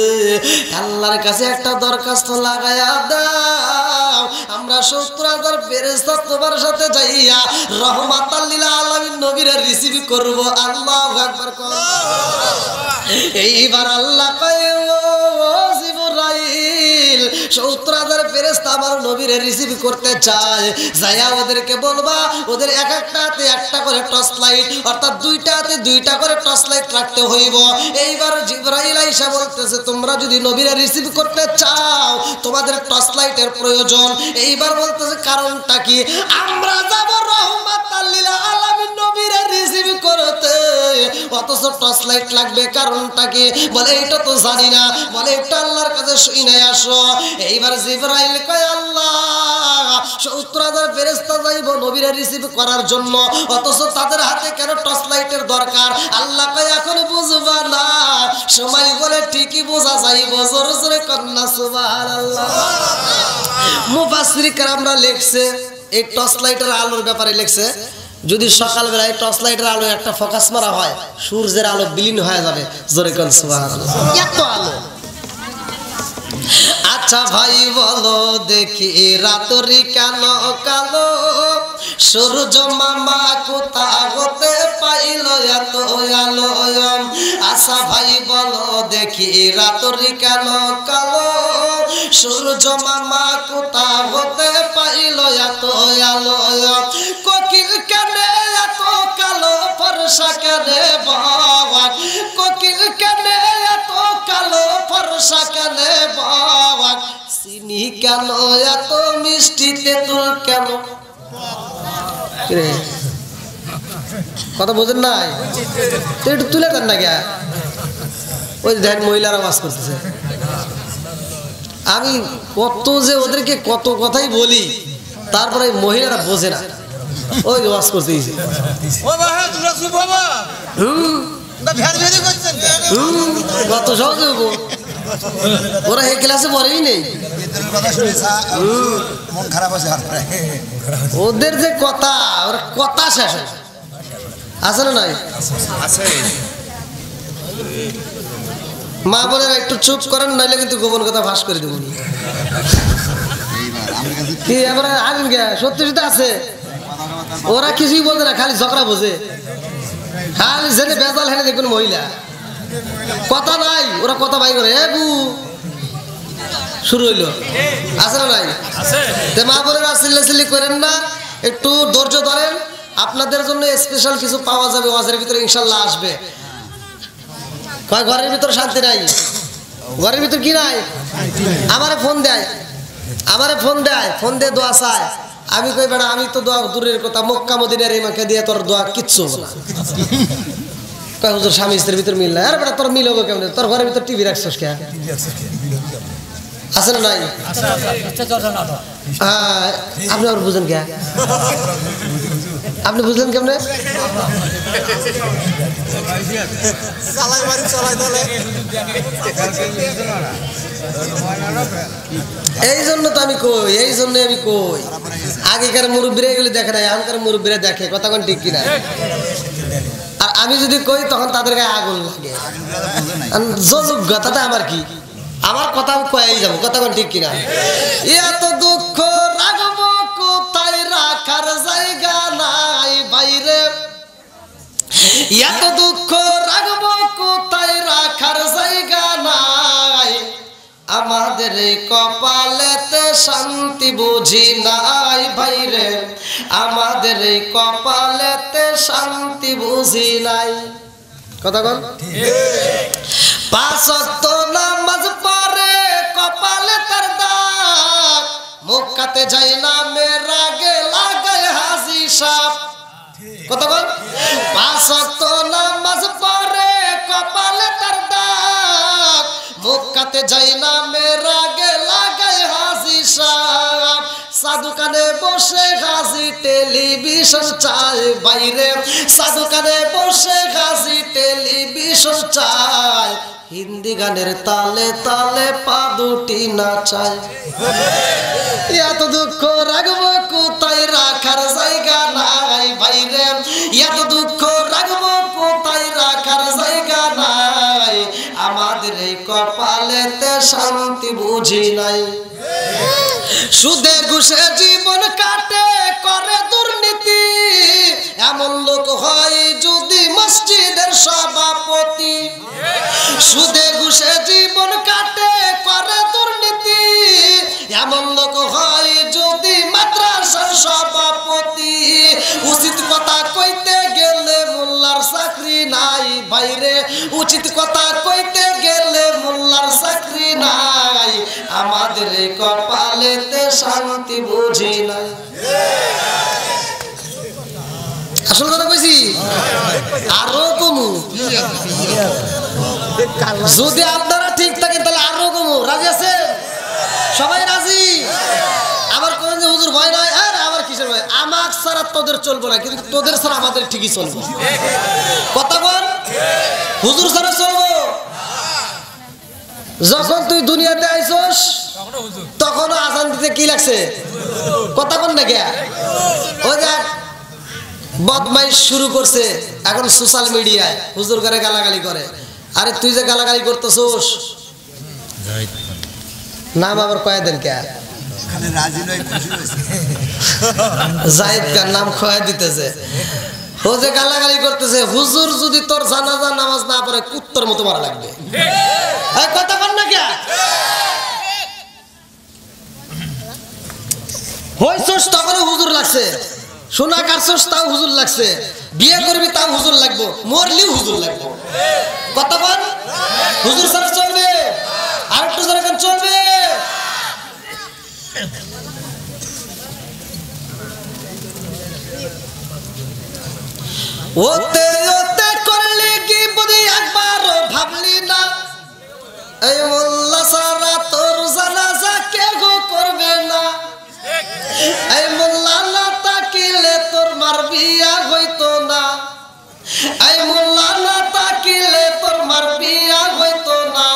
আল্লাহর কাছে একটা দরখাস্ত লাগায়া দাও, আমরা 70,000 ফেরেশতা তোমার সাথে যাইয়া রহমাতাল লিল আলামিন নবীর রিসিভ করব। আল্লাহু আকবার। এইবার আল্লাহ কয় ও জিবরাইল 70,000 ফেরেশতা আমার নবীর রিসিভ করতে চায়, যাইয়া ওদেরকে বলবা ওদের এক একটা হাতে একটা করে টর্চ লাইট, অর্থাৎ দুইটা হাতে দুইটা করে টর্চ লাইট রাখতে হইব। এইবার জিবরাইল আইসা বলতেছে তোমরা যদি নবীরা রিসিভ করতে চাও তোমাদের টর্চ লাইটের প্রয়োজন। এইবার বলতেছে কারণটা কি? আমরা যাব রহমাতাল লিল আলামিন নবীরা রিসিভ করতে, অথচ টর্চ লাইট লাগবে, কারণটা কি? বলে এটা তো জানি না। বলে এটা আল্লাহর কাছে শুনে আসো। এইবার জিবরাইল কয় আল্লাহ 70,000 ফেরেশতা যাইব নবীরা রিসিভ করার জন্য, অথচ তাদের হাতে কেন টর্চ লাইটের দরকার? আল্লাহ কয় এখন বুঝবা না, সময় বলে ঠিকই বোঝা যাইব। জোরে জোরে কন্যা সুবহানাল্লাহ। মুফাসসির কেরামরা লিখছে এই টর্চ লাইটের আলোর ব্যাপারে লিখছে যদি সকালবেলায় টর্চ লাইটের আলো একটা ফোকাস মারা হয় সূর্যের আলো বিলীন হয়ে যাবে। জোরে কন সুবহানাল্লাহ। এত আলো। আচ্ছা ভাই বলো দেখি রাতরি কেন কালো, সূর্য মামা কোথা হতে পাইল এত আলো? আচ্ছা ভাই বলো দেখি রাতরি কেন কালো, সূর্য মামা কোথা হতে পাইল এত আলো? কোকিল কেন এত কালো, ফর্সা কেন বাবা, কোকিল কেন এত কালো, ফর্সা কেন বাবা, চিনি কেন এত মিষ্টি, তেঁতুল কেন? কথা বোঝেন নাই? একটু তুলে দেন না কে? ওই দেখেন মহিলারা বাস করতেছে। আমি কত যে ওদেরকে কত কথাই বলি, তারপরে মহিলারা বোঝে না। ওই ওয়াজ করতে কত সহজে ওরা এই ক্লাসে পড়েই নেই। ওদের যে কথা, ওরা কথা শেষ আছে না নাই? মা বোনেরা একটু চুপ করেন, নাইলে কিন্তু গোপন কথা ফাঁস করে দেবো। কি আমরা আগুন গে সত্যি সত্যি আছে, ওরা কিছুই বলতে না, খালি ঝগড়া বোঝে, খালি জেনে বেজাল হেনে দেখুন মহিলা কথা নাই, ওরা কথা বাই করে শুরু হইলো। আছে না নাই? মা বোনেরা চিল্লাচিল্লি করেন না, একটু ধৈর্য ধরেন। আপনাদের জন্য স্পেশাল কিছু পাওয়া যাবে ওয়াজের ভিতরে, ইনশাল্লাহ আসবে। ঘরের ভিতর শান্তি নাই, ঘরের ভিতর কি নাই? আমারে ফোন দেয়, আমারে ফোন দেয়, ফোন দিয়ে দোয়া চায়। আমি কই বেড়া আমি তো দোয়া দূরের কথা, মক্কা মদিনার এই মাকে দিয়ে তোর দোয়া কিচ্ছু হবে না। কয় হুজুর স্বামী স্ত্রীর ভিতর মিল নাই। আরে বেটা তোর মিল হবে কেমন? তোর ঘরের ভিতর টিভি রাখছিস কে? আছে না নাই? আপনি আবার বুঝেন কে? আপনি বুঝলেন কেমনে? এই জন্য তো আমি কই, এই জন্য আমি কই আগেকার মুরব্বীরা এগুলি দেখে নাই, এখনকার মুরব্বীরা দেখে। কথা কোন ঠিক কিনা? আর আমি যদি কই তখন তাদের গায়ে আগুন লাগে। যোগ্যতাটা আমার কি? আমার কথা কয়েই যাবো। কথা কোন ঠিক কিনা? এত দুঃখ রাখব কোথায়, রাখার জায়গা নাই বাইরে। এত দুঃখ রাখব কোথায়, রাখার আমাদের এই কপালেতে শান্তি বুঝি নাই ভাইরে, আমাদের এই কপালেতে শান্তি বুঝি নাই। কথা বল। পাঁচ ওয়াক্ত নামাজ পড়ে কপালে তার দাগ, মক্কাতে যাই না মেরা গে লাগায় হাজি সাপ। কথা বল। পাঁচ ওয়াক্ত নামাজ পড়ে কপালে তার দাগ, মক্কাতে যাই না মেরা গে লাগায় হাজি সাপ। সাধুকানে বসে হাজি টেলিভিশন চায় বাইরে, সাধুকানে বসে হাজি টেলিভিশন চায়, হিন্দি গানের তালে তালে পা দুটি নাচায়। এত দুঃখ রাখবো কোথায় রাখার জায়গা নাই ভাইরে, এত দুঃখ রাখবো কোথায় রাখার জায়গা নাই, আমাদের এই কপালেতে শান্তি বুঝি নাই। সুদে ঘুষে জীবন কাটে করে দুর্নীতি, এমন লোক হয় যদি মসজিদের সভাপতি। সুদে ঘুষে জীবন কাটে করে দুর্নীতি, এমন লোক হয় যদি মাদ্রাসার সভাপতি। উচিত কথা কইতে গেলে মোল্লার চাকরি নাই বাইরে, উচিত কথা কইতে গেলে মোল্লার চাকরি নাই, আমাদের কপালেতে শান্তি বুঝি নাই। আসল কথা কইছি। আরো কমু, যদি আপনারা ঠিক থাকেন তাহলে আরো কমু। রাজি আছে? সবাই রাজি? আবার কোন যে হুজুর ভয় নাই, আর আবার কিসের ভয়? আমার ছাড়া তোদের চলবো না, কিন্তু তোদের ছাড়া আমাদের ঠিকই চলবো। কথা বল। হুজুর ছাড়া চলবো। যখন তুই দুনিয়াতে আইছস তখনও আজান দিতে কি লাগছে? কথা বল না কে? ওই দেখ বদমাইশ শুরু করছে এখন সোশ্যাল মিডিয়ায়, হুজুর করে গালাগালি করে। আরে তুই যে গালাগালি করতেছস, নাম আবার কয়ে দেন কে? জাহিদ খান নাম খোয়া দিতেছে। ও যে গালাগালি করতেছে, হুজুর যদি তোর জানাজা নামাজ না পড়ে কুত্তর মতো মারা লাগবে। কথা বল না কে? হইছস তখনও হুজুর লাগছে, সোনা কাটছস তাও হুজুর লাগছে, বিয়ে করবি তাও হুজুর লাগবো, মরলিও হুজুর লাগবো। কথা বল। হুজুর ছাড়া চলবে? আর একটু যেরকম চলবে। ওতে ওতে করলে কি বুঝি একবারও ভাবলি না, এই মোল্লা সারা তোর জানাজা কেউ করবে না, এই মোল্লা না তাকিলে তোর মার বিয়া হইতো না, এই মোল্লা না তাকিলে তোর মার বিয়া হইতো না,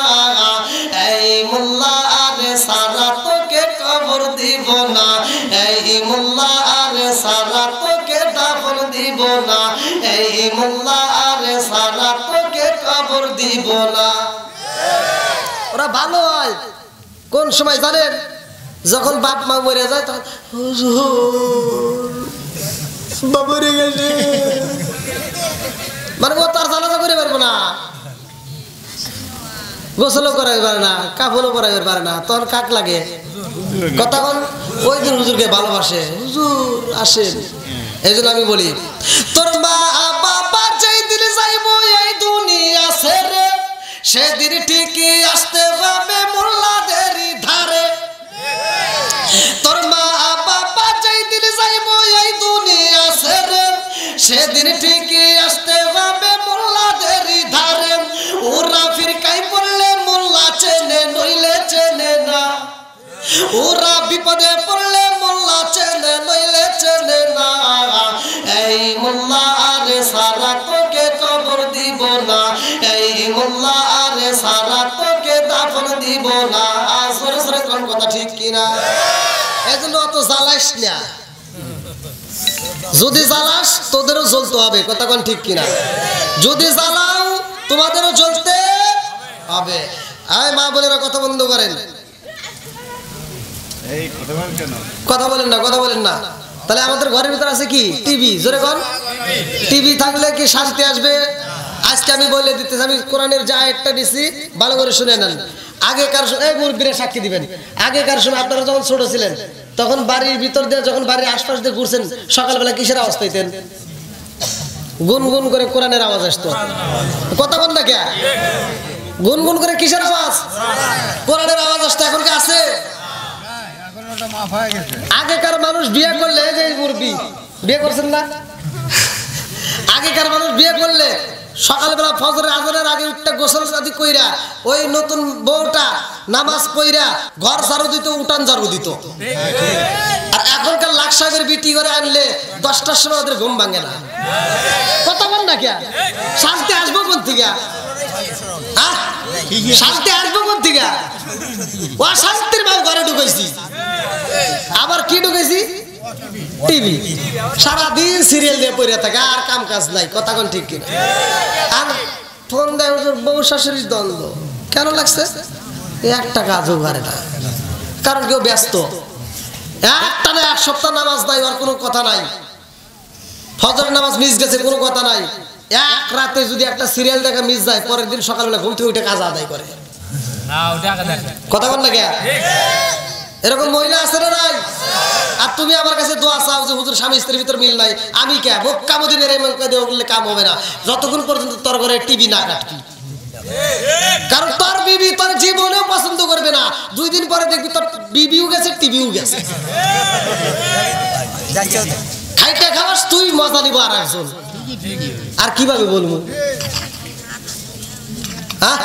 এই মোল্লা আরে সারা তোকে কবর দিব না, এই মোল্লা আরে সারা তোকে দাফন দিব না, এই মোল্লা আরে সারা তোকে কবর দিব না। ওরা ভালো হয় কোন সময় জানেন? যখন বাপ মা মরে যায় তখন বাবরে গেছে, মানে ও তার জানাজা করে পারবো না, গোসলও করাইতে পারে না, কাফনও করাইতে পারে না, তখন কাক লাগে। কথা বল। ওই দিন হুজুরকে ভালোবাসে, হুজুর আসেন। এই জন্য আমি বলি, তোর মা বাবা যেই দিন যাইবো এই দুনিয়া ছেড়ে, সেদিন ঠিকই আসতে হবে মোল্লাদেরই ধারে। তোর মা বাবা যেই দিন যাইবো এই দুনিয়া ছেড়ে, সেদিন ঠিকই আসতে হবে মোল্লাদেরই ধারে। ওরা ফিরকাই পড়লে মোল্লা চেনে নইলে চেনে না, ওরা বিপদে পড়লে মোল্লা চেনে নইলে চেনে না, এই মোল্লা আরে সারা তোকে কবর দিব না, এই মোল্লা আরে সারা তোকে দাফন দিব না। আসরে সরে কোন কথা ঠিক কিনা? এই জন্য অত জ্বালাইস না, যদি জ্বালাস তোদেরও জ্বলতে হবে। কথা কোন ঠিক কিনা? যদি জ্বালাও তোমাদেরও জ্বলতে হবে। আয় মা বোনেরা কথা বন্ধ করেন, কথা বলেন না, কথা বলেন না। তাহলে আমাদের ঘরের ভিতর আছে কি? টিভি। জোরে কোন? টিভি থাকলে কি শান্তি আসবে? আজকে আমি বলে দিতেছি, আমি কোরআনের যা একটা দিছি ভালো করে শুনে নেন। আগেকার এই মুরব্বীরা সাক্ষী দিবেন, আগেকার সময় আপনারা যখন ছোট ছিলেন তখন বাড়ির ভিতর দিয়ে যখন বাড়ির আশপাশ দিয়ে ঘুরছেন সকালবেলা কিসের আওয়াজ পাইতেন? গুনগুন করে কোরআনের আওয়াজ আসতো। কথা বল না কে? গুনগুন করে কিসের আওয়াজ? কোরআনের আওয়াজ আসতো। এখন কি আছে? আগেকার মানুষ বিয়ে করলে, যে মুরব্বী বিয়ে করছেন না, আগেকার মানুষ বিয়ে করলে সকালবেলা ফজরের আজানের আগে উঠতে গোসল শাদি কইরা ওই নতুন বউটা নামাজ পড়া ঘর ঝাড়ু দিত, উঠান ঝাড়ু দিত। আর এখনকার লাখ সাহেবের বিটি করে আনলে 10টার সময় ওদের ঘুম ভাঙে না। কথা বল না কে? শান্তি আসবো কোন থেকে? শান্তি আসবো কোন থেকে? অশান্তির ভাব ঘরে ঢুকাইছি। আবার কি ঢুকাইছি? টিভি। সারাদিন সিরিয়াল দিয়ে পড়ে থাকে, আর কাম কাজ নাই। কথা কোন ঠিক কিনা? আর ফোন দেয় বউ শাশুড়ির দ্বন্দ্ব কেন লাগছে? একটা কাজও করে না, কারণ কেউ ব্যস্ত। একটা না এক সপ্তাহ নামাজ নাই, আর কোনো কথা নাই। ফজরের নামাজ মিস গেছে, কোনো কথা নাই। এক রাতে যদি একটা সিরিয়াল দেখা মিস যায়, পরের দিন সকালবেলা ঘুম থেকে উঠে কাজ আদায় করে। কথা বল না কে? এরকম মহিলা আছে না নাই? আর তুমি আমার কাছে দোয়া চাও যে হুজুর স্বামী স্ত্রীর ভিতর মিল নাই। আমি কে বোকা মদিনের বললে কাম হবে না যতক্ষণ পর্যন্ত তোর ঘরে টিভি না কাটবি। কারণ তোর বিবি তোর জীবনেও পছন্দ করবে না। 2 দিন পরে দেখবি তোর বিবিও গেছে, টিভিও গেছে। খাইতে খাওয়াস তুই, মজা নিব আর একজন। আর কিভাবে বলবো? হ্যাঁ,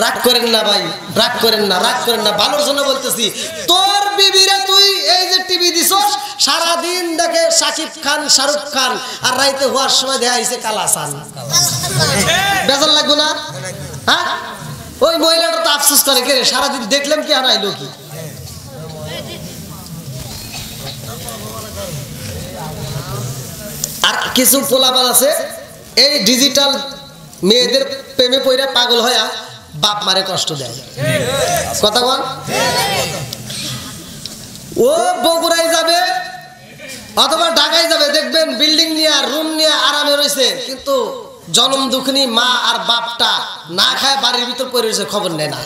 রাগ করেন না ভাই, রাগ করেন না, রাগ করেন না, ভালোর জন্য বলতেছি। তোর বিবিরে তুই এই যে টিভি দিছস, সারাদিন দেখে শাকিব খান, শাহরুখ খান, আর রাইতে হওয়ার সময় দেখা আইছে কালাসান। বেজার লাগবে না? হ্যাঁ, ওই মহিলাটা তো আফসোস করে, কে সারাদিন দেখলাম কি আর আইলো কি। আর কিছু পোলাপান আছে এই ডিজিটাল মেয়েদের প্রেমে পইরা পাগল হয়া বাপ মারে কষ্ট দেয়। কথা বল। ও বগুড়ায় যাবে অথবা ঢাকায় যাবে, দেখবেন বিল্ডিং নিয়ে রুম নিয়ে আরামে রয়েছে, কিন্তু জনম দুঃখিনী মা আর বাপটা না খায় বাড়ির ভিতর পড়ে রয়েছে, খবর নেয় না।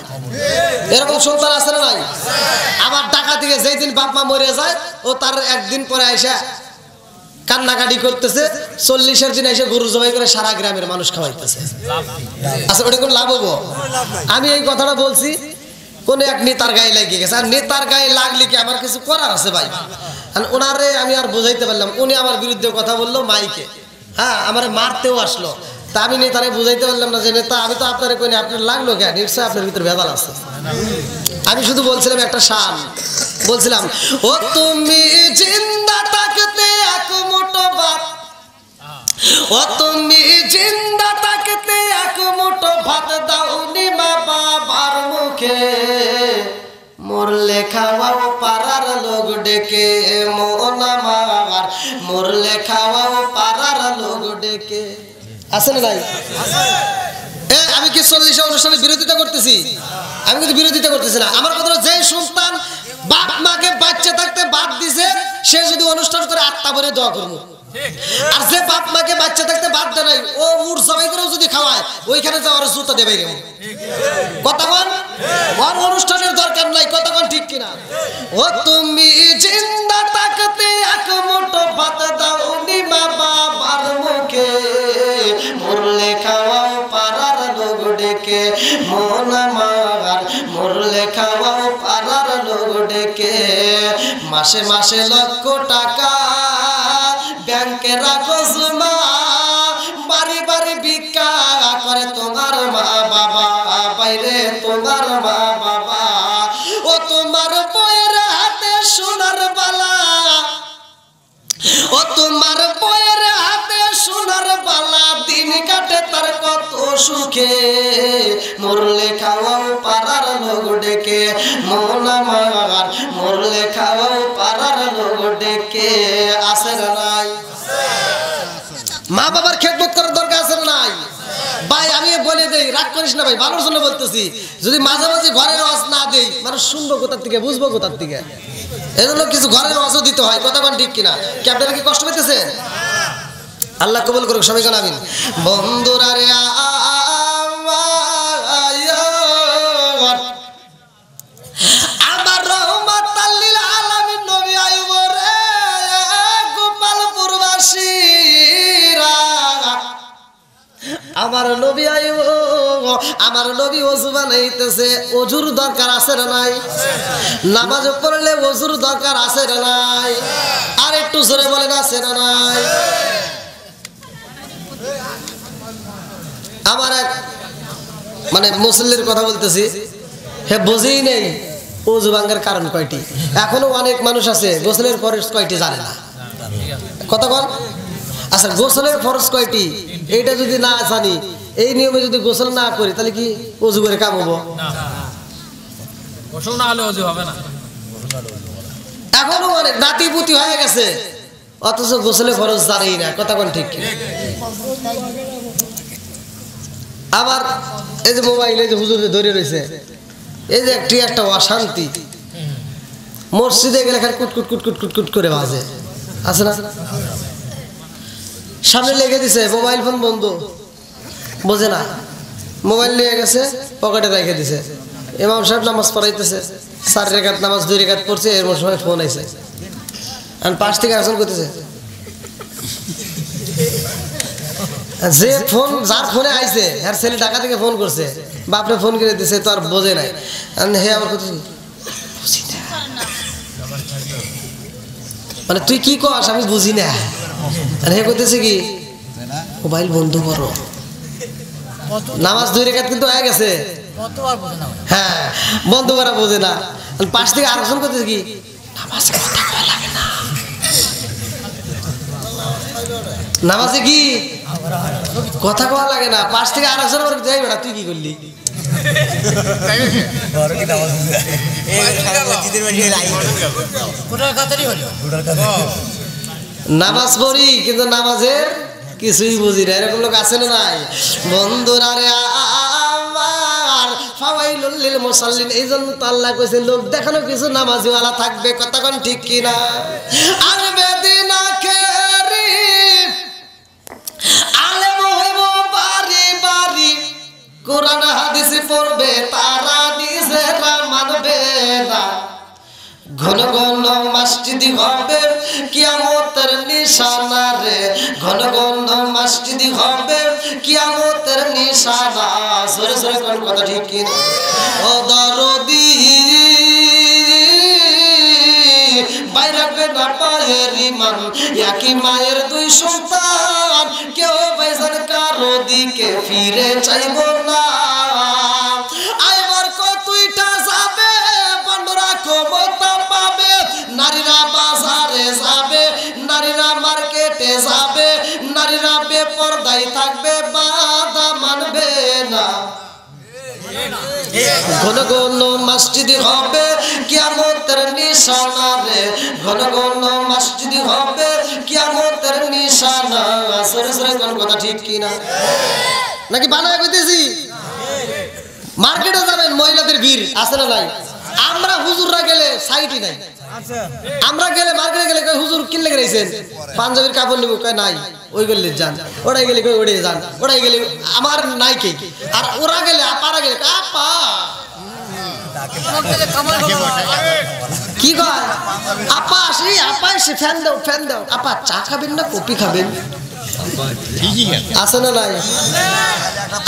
এরকম সন্তান আছে না নাই? আবার ঢাকা থেকে যেই দিন বাপ মা মরে যায়, ও তার একদিন পরে আইসা কান্নাকাটি করতেছে, 40-এর দিন এসে গরু জবাই করে সারা গ্রামের মানুষ খাওয়াইতেছে। আচ্ছা, ওটা কোন লাভ হবো? আমি এই কথাটা বলছি কোন এক নেতার গায়ে লাগিয়ে গেছে। আর নেতার গায়ে লাগলে কি আমার কিছু করার আছে ভাই? ওনারে আমি আর বোঝাইতে পারলাম, উনি আমার বিরুদ্ধে কথা বললো মাইকে, হ্যাঁ আমার মারতেও আসলো। তা আমি নেতারে বুঝাইতে পারলাম না যে নেতা আমি তো আপনারে কই, আপনার লাগলো কেন? নিশ্চয় আপনার ভিতরে ভেজাল আছে। আমি শুধু বলছিলাম একটা শান, বলছিলাম ও তুমি জিন্দা থাকতে এক মুঠো ভাত, ও তুমি জিন্দা থাকতে এক মুঠো ভাত দাওনি মা বাবার মুখে, মরলে খাওয়াও পাড়ার লোক ডেকে, মন আমার মরলে খাওয়াও পাড়ার লোক ডেকে। আছে না নাই? আমি কি 40 অনুষ্ঠানের বিরোধিতা করতেছি? আমি কিন্তু বিরোধিতা করতেছি না। আমার কথা যে সন্তান বাপ মাকে বাচ্চা থাকতে বাদ দিছে, সে যদি অনুষ্ঠান করে আত্মা ভরে দোয়া করবো। আর যে বাপ মাকে বাচ্চা থাকতে বাদ দেয় নাই, ও উর সবাই করেও যদি খাওয়ায়, ওইখানে যে ওরা জুতা দেবে। কথা বল, ওর অনুষ্ঠানের দরকার নাই। কথা বল ঠিক কিনা? ও তুমি জিন্দা থাকতে এক মুঠো ভাত দাওনি মা বাবার মুখে, মরলে খাওয়াও পাড়ার লোক ডেকে, মন আমার মরলে খাওয়াও পাড়ার লোক ডেকে। মাসে মাসে লক্ষ টাকা ব্যাংকে রাখো জমা, বাড়ি বাড়ি ভিক্ষা করে তোমার মা বাবা, বাইরে তোমার মা বাবা। ও তোমার বইয়ের হাতে সোনার বালা, ও তোমার বইয়ের হাতে সোনার বালা, দিন কাটে তার কত সুখে, মরলে খাওয়াও পাড়ার লোক ডেকে, মন আমার মরলে খাওয়াও পাড়ার লোক ডেকে। আছে না নাই? মা বাবার খেদমত করার দরকার আছে না নাই? ভাই আমি বলে দেই, রাগ করিস না ভাই, ভালোর জন্য বলতেছি। যদি মাঝে মাঝে ঘরের আওয়াজ না দেই, মানুষ শুনবো কোথার থেকে, বুঝবো কোথার থেকে। এই জন্য কিছু ঘরের আওয়াজও দিতে হয়। কথা বল ঠিক কিনা? কি আপনারা কি কষ্ট পেতেছেন? আল্লাহ কবুল করুক, সবাই জান আমিন। বন্ধুরা রে আমার নবী ওযু বানাইতেছে, ওযুর দরকার আছে না নাই? নামাজ পড়লে ওযুর দরকার আছে না নাই? আর একটু জোরে বলেন আছে না নাই? আমার এক মানে মুসল্লির কথা বলতেছি, হে বুঝেই নেই ওযু ভাঙার কারণ কয়টি। এখনো অনেক মানুষ আছে গোসলের ফরজ কয়টি জানে না। কথা বল, আচ্ছা গোসলের ফরজ কয়টি এইটা যদি না জানি, এই নিয়মে যদি গোসল না করি তাহলে কি ওযু করে কাম হবো? গোসল না হলে ওযু হবে না। এখনো অনেক নাতিপুতি হয়ে গেছে অথচ গোসলের ফরজ জানেই না। কথা কোন ঠিক? আবার এই যে মোবাইলে যে হুজুরে ধরে রয়েছে, এই যে একটা অশান্তি, মসজিদে গেলে খালি কুটকুট কুটকুট কুটকুট করে বাজে, আছে না? সামনে লেগে দিছে মোবাইল ফোন বন্ধ, বোঝে না, মোবাইল নিয়ে গেছে পকেটে রেখে দিছে। ইমাম সাহেব নামাজ পড়াইতেছে, 4 রাকাত নামাজ 2 রাকাত পড়ছে, এর সময় ফোন আইছে, আর পাশ থেকে আসন করতেছে। যে ফোন যার ফোনে আইছে আর ছেলে ঢাকা থেকে ফোন করছে, বাপরে ফোন করে দিছে, তো আর বোঝে নাই। হে আবার করতেছি, মানে তুই কি কস আমি বুঝি না। আর হে করতেছে কি মোবাইল বন্ধ করো, নামাজ 2 রাকাত কিন্তু হয়ে গেছে, হ্যাঁ বন্ধ করা বোঝে না। পাশ থেকে আলোচনা করতেছে কি নামাজে কথা কওয়া লাগে না, নামাজে কি কথা কওয়া লাগে না। পাশ থেকে আলোচনা করে যাই বেটা তুই কি করলি? নামাজ পড়ি কিন্তু নামাজের কিছুই বুঝি না, এরকম লোক আছে না নাই? বন্ধুরা রে আমার ফাওয়াইলুল লিল মুসাল্লিন, এই জন্য তো আল্লাহ কইছে লোক দেখানো কিছু নামাজিওয়ালা থাকবে। কথা কোন ঠিক কিনা? আর বেদিনা খেরি আলেম হইব বাড়ি বাড়ি, কোরআন হাদিস পড়বে তারা নিজেরা মানবে না। ঘন ঘন মসজিদি হবে কিয়ামতের নিশানা রে, ঘন ঘন মসজিদি হবে কিয়ামতের নিশানা। সরে সরে কোন কথা ঠিক কি না? ও দরদি বাইরাবে না পায়ের ইমান, একই মায়ের 2 সন্তান, কেউ বাইজান কারো দিকে ফিরে চাইব না। আইবার কতইটা যাবে বন্ধুরা ক্ষমতা পাবে, নারীরা বাজারে যাবে, নারীরা মার্কেটে যাবে, নারীরা বেপরদায় থাকবে, বাধা মানবে না। ঘন ঘন মসজিদি হবে কিয়ামতের নিশানা রে, ঘন ঘন মসজিদি হবে কিয়ামতের নিশানা। সরে সরে কোন কথা ঠিক কিনা? নাকি বানায় কইতেছি? মার্কেটে যাবেন মহিলাদের ভিড় আছে না নাই? আমরা হুজুররা গেলে সাইটই নাই, আমরা গেলে মার্কেটে গেলে কই হুজুর কিনলে গেছেন পাঞ্জাবির কাপড় নিব, কয় নাই, ওই গেলে যান, ওরাই গেলে কই ওড়ে যান, ওরাই গেলে আমার নাই কে, আর ওরা গেলে আপারা গেলে আপা কি কয় আপা আসি, আপা এসে ফ্যান দাও ফ্যান দাও। আপা চা খাবেন না কফি খাবেন? আছে না নাই?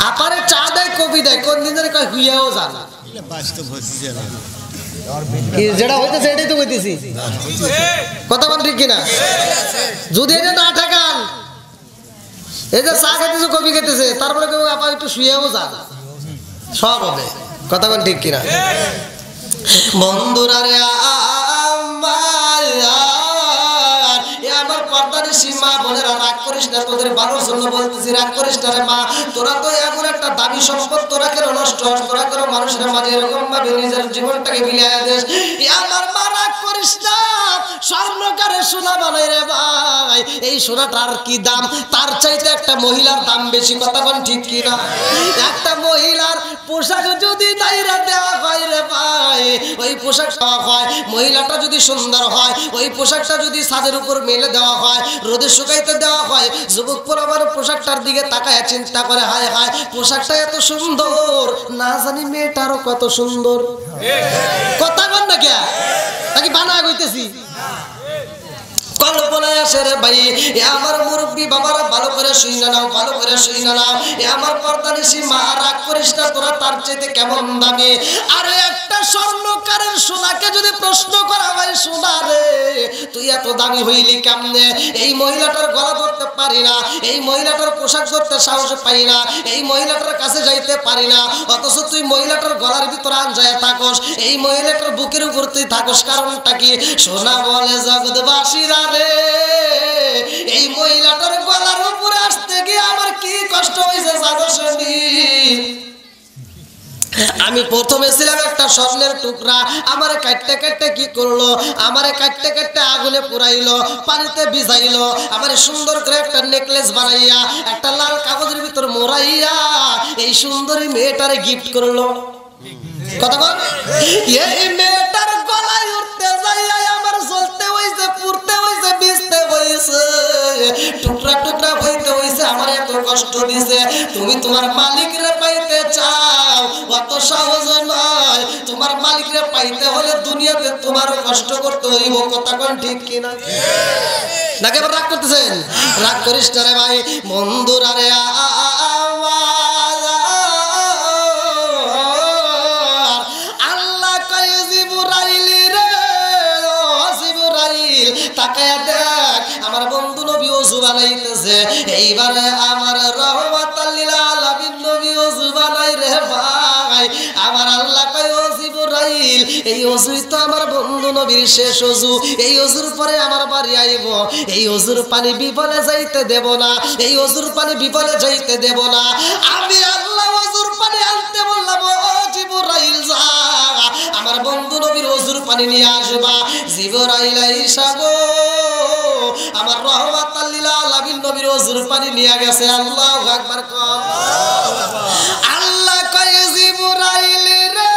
আপারে চা দেয় কফি দেয়, কোন দিন ধরে কয় হুইয়াও যান। যেটা হইতেছে এটাই তো কইতেছি, কথা বল ঠিক কিনা? যদি এটা না ঠেকান, এই যে চা খাইতেছে কফি খাইতেছে, তারপরে কেউ আপা একটু শুয়েও যান, সব হবে। কথা বল ঠিক কিনা? বন্ধুরা রে আমার পর্দার সীমা বোনেরা রাগ করিস না, তোদের ভালোর জন্য বলতেছি, রাগ করিস না রে মা। তোরা তো এমন একটা দাবি সম্পদ, তোরা কেন নষ্ট হস? তোরা কেন মানুষের মাঝে এরকম ভাবে নিজের জীবনটাকে বিলিয়ে দিস? আমার মা রাগ করিস না, স্বর্ণকারে সোনা বানাই রে ভাই, এই সোনাটার কি দাম? তার চাইতে একটা মহিলার দাম বেশি। কথা বল ঠিক কিনা? একটা মহিলার পোশাক যদি দাইরা দেওয়া হয় রে ভাই, ওই পোশাক দেওয়া হয়, মহিলাটা যদি সুন্দর হয়, ওই পোশাকটা যদি ছাদের উপর মেলে দেওয়া হয়, রোদে শুকাইতে দেওয়া হয়, যুবক পোলাবার পোশাকটার দিকে তাকায় চিন্তা করে, হায় হায় পোশাকটা এত সুন্দর, না জানি মেয়েটারও কত সুন্দর। কথা বল না কে? নাকি বানা কইতেছি? কল্পনায় আসে রে ভাই। এ আমার মুরব্বী বাবারা ভালো করে শুইনা নাও, ভালো করে শুইনা নাও। এ আমার পর্দানিশী মা, রাগ করিস না, তোরা তার চাইতে কেমন দামি। আর একটা স্বর্ণকারের সোনাকে যদি প্রশ্ন করা হয়, সোনা রে তুই এত দামি হইলি কেমনে? এই মহিলাটার গলা ধরতে পারি না, এই মহিলাটার পোশাক ধরতে সাহস পাই না, এই মহিলাটার কাছে যাইতে পারি না, অথচ তুই মহিলাটার গলার ভিতর আনজায় থাকস, এই মহিলাটার বুকের উপর তুই থাকস, কারণটা কি? সোনা বলে জগৎবাসীরা রে, এই মহিলাটার গলার উপরে আসতে গিয়ে আমার কি কষ্ট হয়েছে জানো শুনি। আমি প্রথমে ছিলাম একটা স্বর্ণের টুকরা, আমারে কাটতে কাটতে কি করলো, আমারে কাটতে কাটতে আগুনে পুরাইলো, পানিতে ভিজাইলো, আমারে সুন্দর করে একটা নেকলেস বানাইয়া একটা লাল কাগজের ভিতর মোড়াইয়া এই সুন্দরী মেয়েটারে গিফট করলো। কথা বল, এই মেয়েটার গলায় উঠতে যাইয়া আমার জ্বলতে হইছে, পুড়তে হইছে, ভিজতে হইছে, টুকরা টুকরা হইতে হইছে, আমার এত কষ্ট দিছে। তুমি তোমার মালিকরে পাইতে চাও, অত সহজ নয়। তোমার মালিকরে পাইতে হলে দুনিয়াতে তোমারও কষ্ট করতে হইব। কথা কোন ঠিক কিনা? নাকি আবার রাগ করতেছেন? রাগ করিস না রে ভাই। বন্ধুরা রে আল্লাহ কয় জিবরাইল রে, ও জিবরাইল তাকায়া দেখ, আমার বন্ধু নবী ওযু বানাইতেছে। এইবারে আমার রহমাতাল লিল আলামিন নবী ওযু বানাই রে ভাই। আমার আল্লাহ কয় ও জিবরাইল, এই ওযুই তো আমার বন্ধু নবীর শেষ ওযু, এই ওযুর পরে আমার বাড়ি আইব, এই ওযুর পানি বিফলে যাইতে দেব না, এই ওযুর পানি বিফলে যাইতে দেব না। আমি আল্লাহ ওযুর পানি আনতে বললাম, ও জিবরাইল যা আমার বন্ধু নবীর ওযুর পানি নিয়ে আসবা। জিবরাইল আইসা গো আমার রহমাতাল লিল আলামিন নবীর ওযুর পানি নিয়ে গেছে। আল্লাহু আকবার কম। আল্লাহ কয় জিবরাইল রে,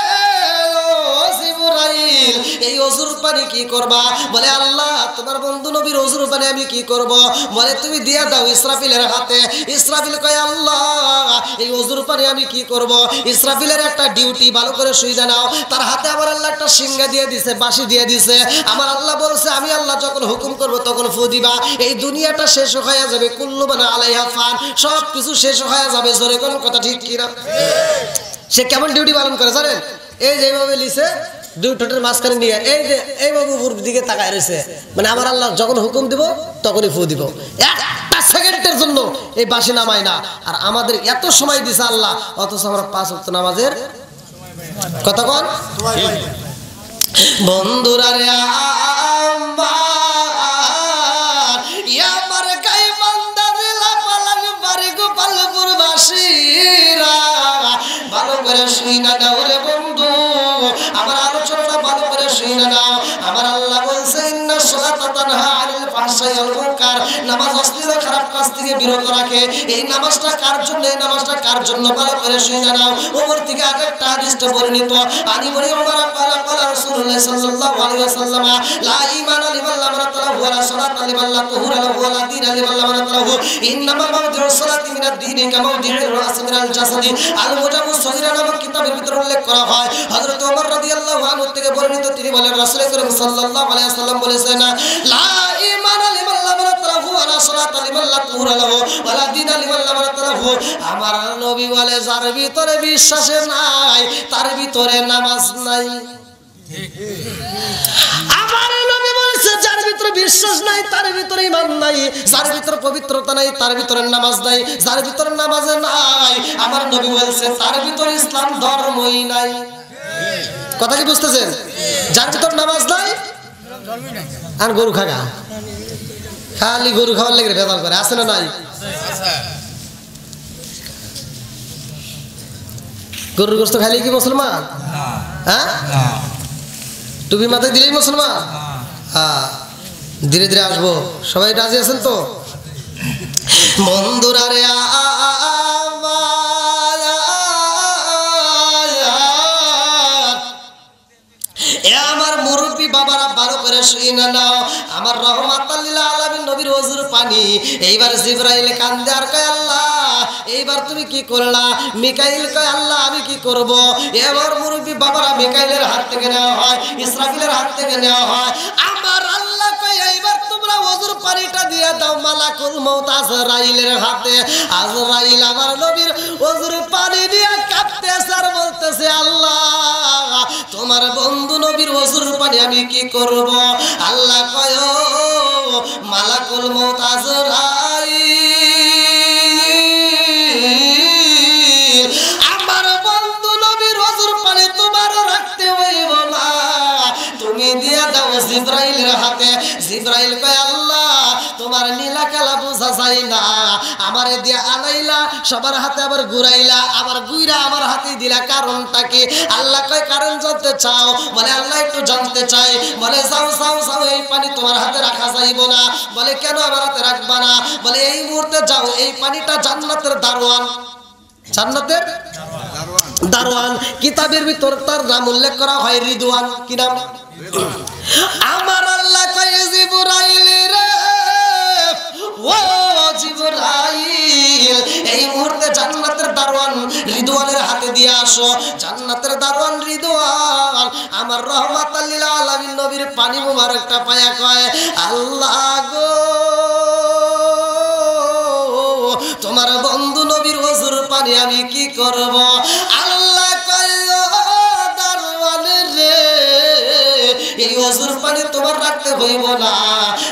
ও জিবরাইল এই ওযুর পানি কি করবা? বলে আল্লাহ তোমার বন্ধু নবীর ওযুর পানি আমি কি করব? বলে তুমি দিয়া দাও ইসরাফিলের হাতে। ইসরাফিল কয় আল্লাহ এই ওযুর পানি আমি কি করব? ইসরাফিলের একটা ডিউটি, ভালো করে শুইদা নাও। তার হাতে আমার আল্লাহ একটা সিংহা দিয়ে দিছে, বাঁশি দিয়ে দিছে। আমার আল্লাহ বলছে আমি আল্লাহ যখন হুকুম করব তখন ফু দিবা, এই দুনিয়াটা শেষ হয়ে যাবে, কুল্লু মান আলাইহা ফান, সব কিছু শেষ হয়ে যাবে। জোরে কোন কথা ঠিক কি না? সে কেমন ডিউটি পালন করে জানেন? এই যেভাবে লিছে দুই ঠোঁটের মাঝখানে নিয়ে এই যে এই বাবুর দিকে তাকায় রয়েছে, মানে আমার আল্লাহ যখন হুকুম দিব তখনই ফু দিব, একটা সেকেন্ডের জন্য এই বাঁশি নামায় না। আর আমাদের এত সময় দিছে আল্লাহ, অথচ আমরা 5 ওয়াক্ত নামাজের কথা বল। বন্ধুরা রে আমার গাই বান্দা দিলা পালান বাড়ি গোপালপুর বাসীরা, ভালো করে শুইনা দাও রে বন্ধু, আমার আলোচনাটা ভালো করে শুইনা দাও। আমার আল্লাহ বলছে ইন্না সালাতা তানহা আনিল ফাহশাই ওয়াল মুনকার, নামাজ অশ্লীল খারাপ কাজ থেকে বিরত রাখে। এই নামাজটা কার জন্য? এই নামাজটা কার জন্য? ভালো করে শুইনা দাও। ওমর থেকে আরেকটা হাদিসটা বর্ণিত, আনি বলি ওমর قال قال رسول الله صلى الله عليه وسلم لا ايمان لمن لم يطلب ولا صلاه لمن لا طهور له ولا دين لمن لم يطلب انما موضع الصلاه من الدين كموضع الراس من الجسد। আল মুজামু সগীরা নামক কিতাবের ভিতরে উল্লেখ করা হয়, হযরত ওমর রাদিয়াল্লাহু আনহু থেকে বর্ণিত, তিনি বলেন রাসূল করিম সাল্লাল্লাহু আলাইহি ওয়াসাল্লাম বলেছেন লা ঈমান লিমান লাম ইয়াতরাহু ওয়ালা সালাতা লিমান লা তুহুরা লাহু ওয়ালা দীনা লিমান লাম ইয়াতরাহু। আমার নবী বলে যার ভিতরে বিশ্বাস নাই তার ভিতরে নামাজ নাই। আমার নবী বলেছে যার ভিতরে বিশ্বাস নাই তার ভিতরে ঈমান নাই, যার ভিতরে পবিত্রতা নাই তার ভিতরে নামাজ নাই, যার ভিতরে নামাজ নাই আমার নবী বলেছে তার ভিতরে ইসলাম ধর্মই নাই। কথা কি বুঝতেছেন? যার ভিতরে নামাজ নাই আর গরু খাগা, খালি গরু খাওয়ার লেগে ভেজাল করে, আছে না নাই? গরুর গোশত খাইলে কি মুসলমান? হ্যাঁ, টুপি মাথায় দিলেই মুসলমান? হ্যাঁ, ধীরে ধীরে আসবো। সবাই রাজি আছেন তো? বন্ধুরা রে আমার মুরব্বী বাবারা ভালো করে শুইনা নাও। আমার রহমাতাল লিল আলামিন নবীর ওযুর পানি এইবার জিবরাইল কান্দে আর কয় আল্লাহ এইবার তুমি কি করলা? মিকাইল কয় আল্লাহ আমি কি করব? এবার মুরব্বী বাবারা মিকাইলের হাত থেকে নেওয়া হয়, ইসরাফিলের হাত থেকে নেওয়া হয়। আমার আল্লাহ কয় এইবার তোমরা ওযুর পানিটা দিয়ে দাও মালাকুল মউত আজরাইলের হাতে। আজরাইল আমার নবীর ওযুর পানি দিয়ে কাঁপতেছে আর বলতেছে আল্লাহ তোমার বন্ধু নবীর ওযুর পানি আমি কি করব? আল্লাহ কয় মালাকুল মউত আজরাইল আমার বন্ধু নবীর ওযুর পানি তোমার রাখতে হইব না, তুমি দিয়া দাও জিবরাইলের হাতে। জিবরাইল কয় আল্লাহ তোমার নীলা কালা বোঝা যায় না, আমারে দিয়া আনাইলা সবার হাতে আবার ঘুরাইলা, আবার ঘুরা আমার হাতে দিলা, কারণটা কি? আল্লাহ কয় কারণ জানতে চাও? বলে আল্লাহ একটু জানতে চাই। বলে যাও যাও যাও এই পানি তোমার হাতে রাখা যাইব না। বলে কেন আমার হাতে রাখবা না? বলে এই মুহূর্তে যাও, এই পানিটা জান্নাতের দারোয়ান, জান্নাতের দারোয়ান, কিতাবের ভিতর তার নাম উল্লেখ করা হয় রিদওয়ান। কি নাম? আমার আল্লাহ কয় জিবরাইল রে ও জিবরাইল এই মুহূর্তে জান্নাতের দারোয়ান রিদওয়ানের হাতে দিয়ে আসো। জান্নাতের দারোয়ান রিদওয়ান আমার রহমাতাল লিল আলামিন নবীর পানি মুবারকটা পায়া কয় আল্লাহ গো তোমার বন্ধু নবীর ওযুর পানি আমি কি করব? আল্লাহ কয় দারওয়ানের রে এই ওযুর পানি তোমার রাখতে হইব না,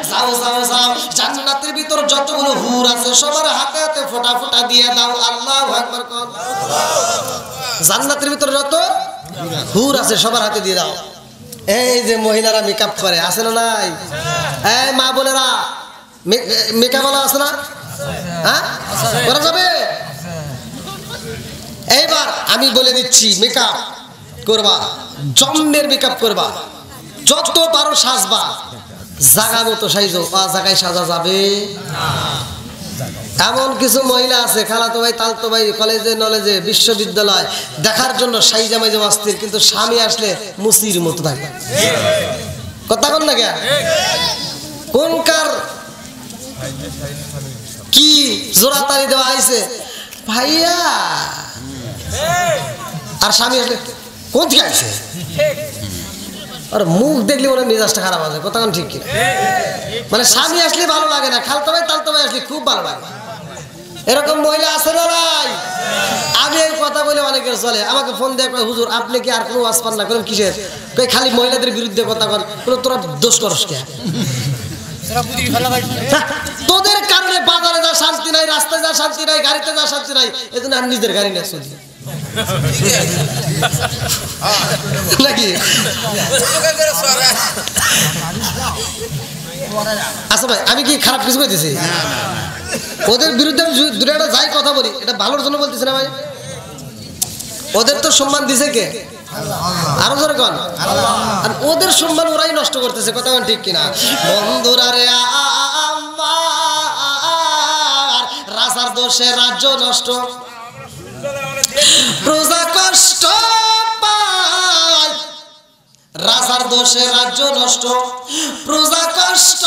যাও যাও যাও জান্নাতের ভিতর যতগুলো হুর আছে সবার হাতে হাতে ফোঁটা ফোঁটা দিয়ে দাও। আল্লাহু আকবার কর। জান্নাতের ভিতর যত হুর আছে সবার হাতে দিয়ে দাও। এই যে মহিলারা মেকআপ করে আছে না নাই? এই মা বোনেরা মেকআপ वाला আছে না? হ্যাঁ করা যাবে? এইবার আমি বলে দিচ্ছি মেকআপ করবা, জম্মের মেকআপ করবা, যত পারো সাজবা, জাগা মতো সাইজো, জায়গায় সাজা যাবে না। এমন কিছু মহিলা আছে খালাতো ভাই তালতো ভাই কলেজে নলেজে বিশ্ববিদ্যালয় দেখার জন্য সাইজা মাইজা অস্থির, কিন্তু স্বামী আসলে মুসির মতো থাকে। কথা বল না কে? কোনকার কি জোড়াতালি দেওয়া হয়েছে ভাইয়া, আর স্বামী আসলে কোন থেকে আসে, আর মুখ দেখলে ওরা মেজাজটা খারাপ আছে। কথা কোন ঠিক কিনা? মানে স্বামী আসলে ভালো লাগে না, খালতো ভাই তালতো ভাই আসলে খুব ভালো লাগে। এরকম মহিলা আছে না ভাই? আমি এই কথা বলে অনেকের চলে, আমাকে ফোন দিয়ে কয় হুজুর আপনি কি আর কোনো ওয়াজ পান না? করেন কিসের? কই খালি মহিলাদের বিরুদ্ধে কথা বল, কোনো তোরা দোষ করস কে? তোদের কারণে বাজারে যা শান্তি নাই, রাস্তায় যা শান্তি নাই, গাড়িতে যা শান্তি নাই, এজন্য আমি নিজের গাড়ি নিয়ে চলি নাকি? আচ্ছা ভাই আমি কি খারাপ কিছু বলতেছি? ওদের বিরুদ্ধে আমি দূরে একটা যাই কথা বলি, এটা ভালোর জন্য বলতেছি না ভাই। ওদের তো সম্মান দিছে কে? আরো জোরে কোন? আর ওদের সম্মান ওরাই নষ্ট করতেছে। কথা ঠিক কিনা? বন্ধুরা রে আমার রাজার দোষে রাজ্য নষ্ট, প্রজা কষ্ট পায়, রাজার দোষে রাজ্য নষ্ট, প্রজা কষ্ট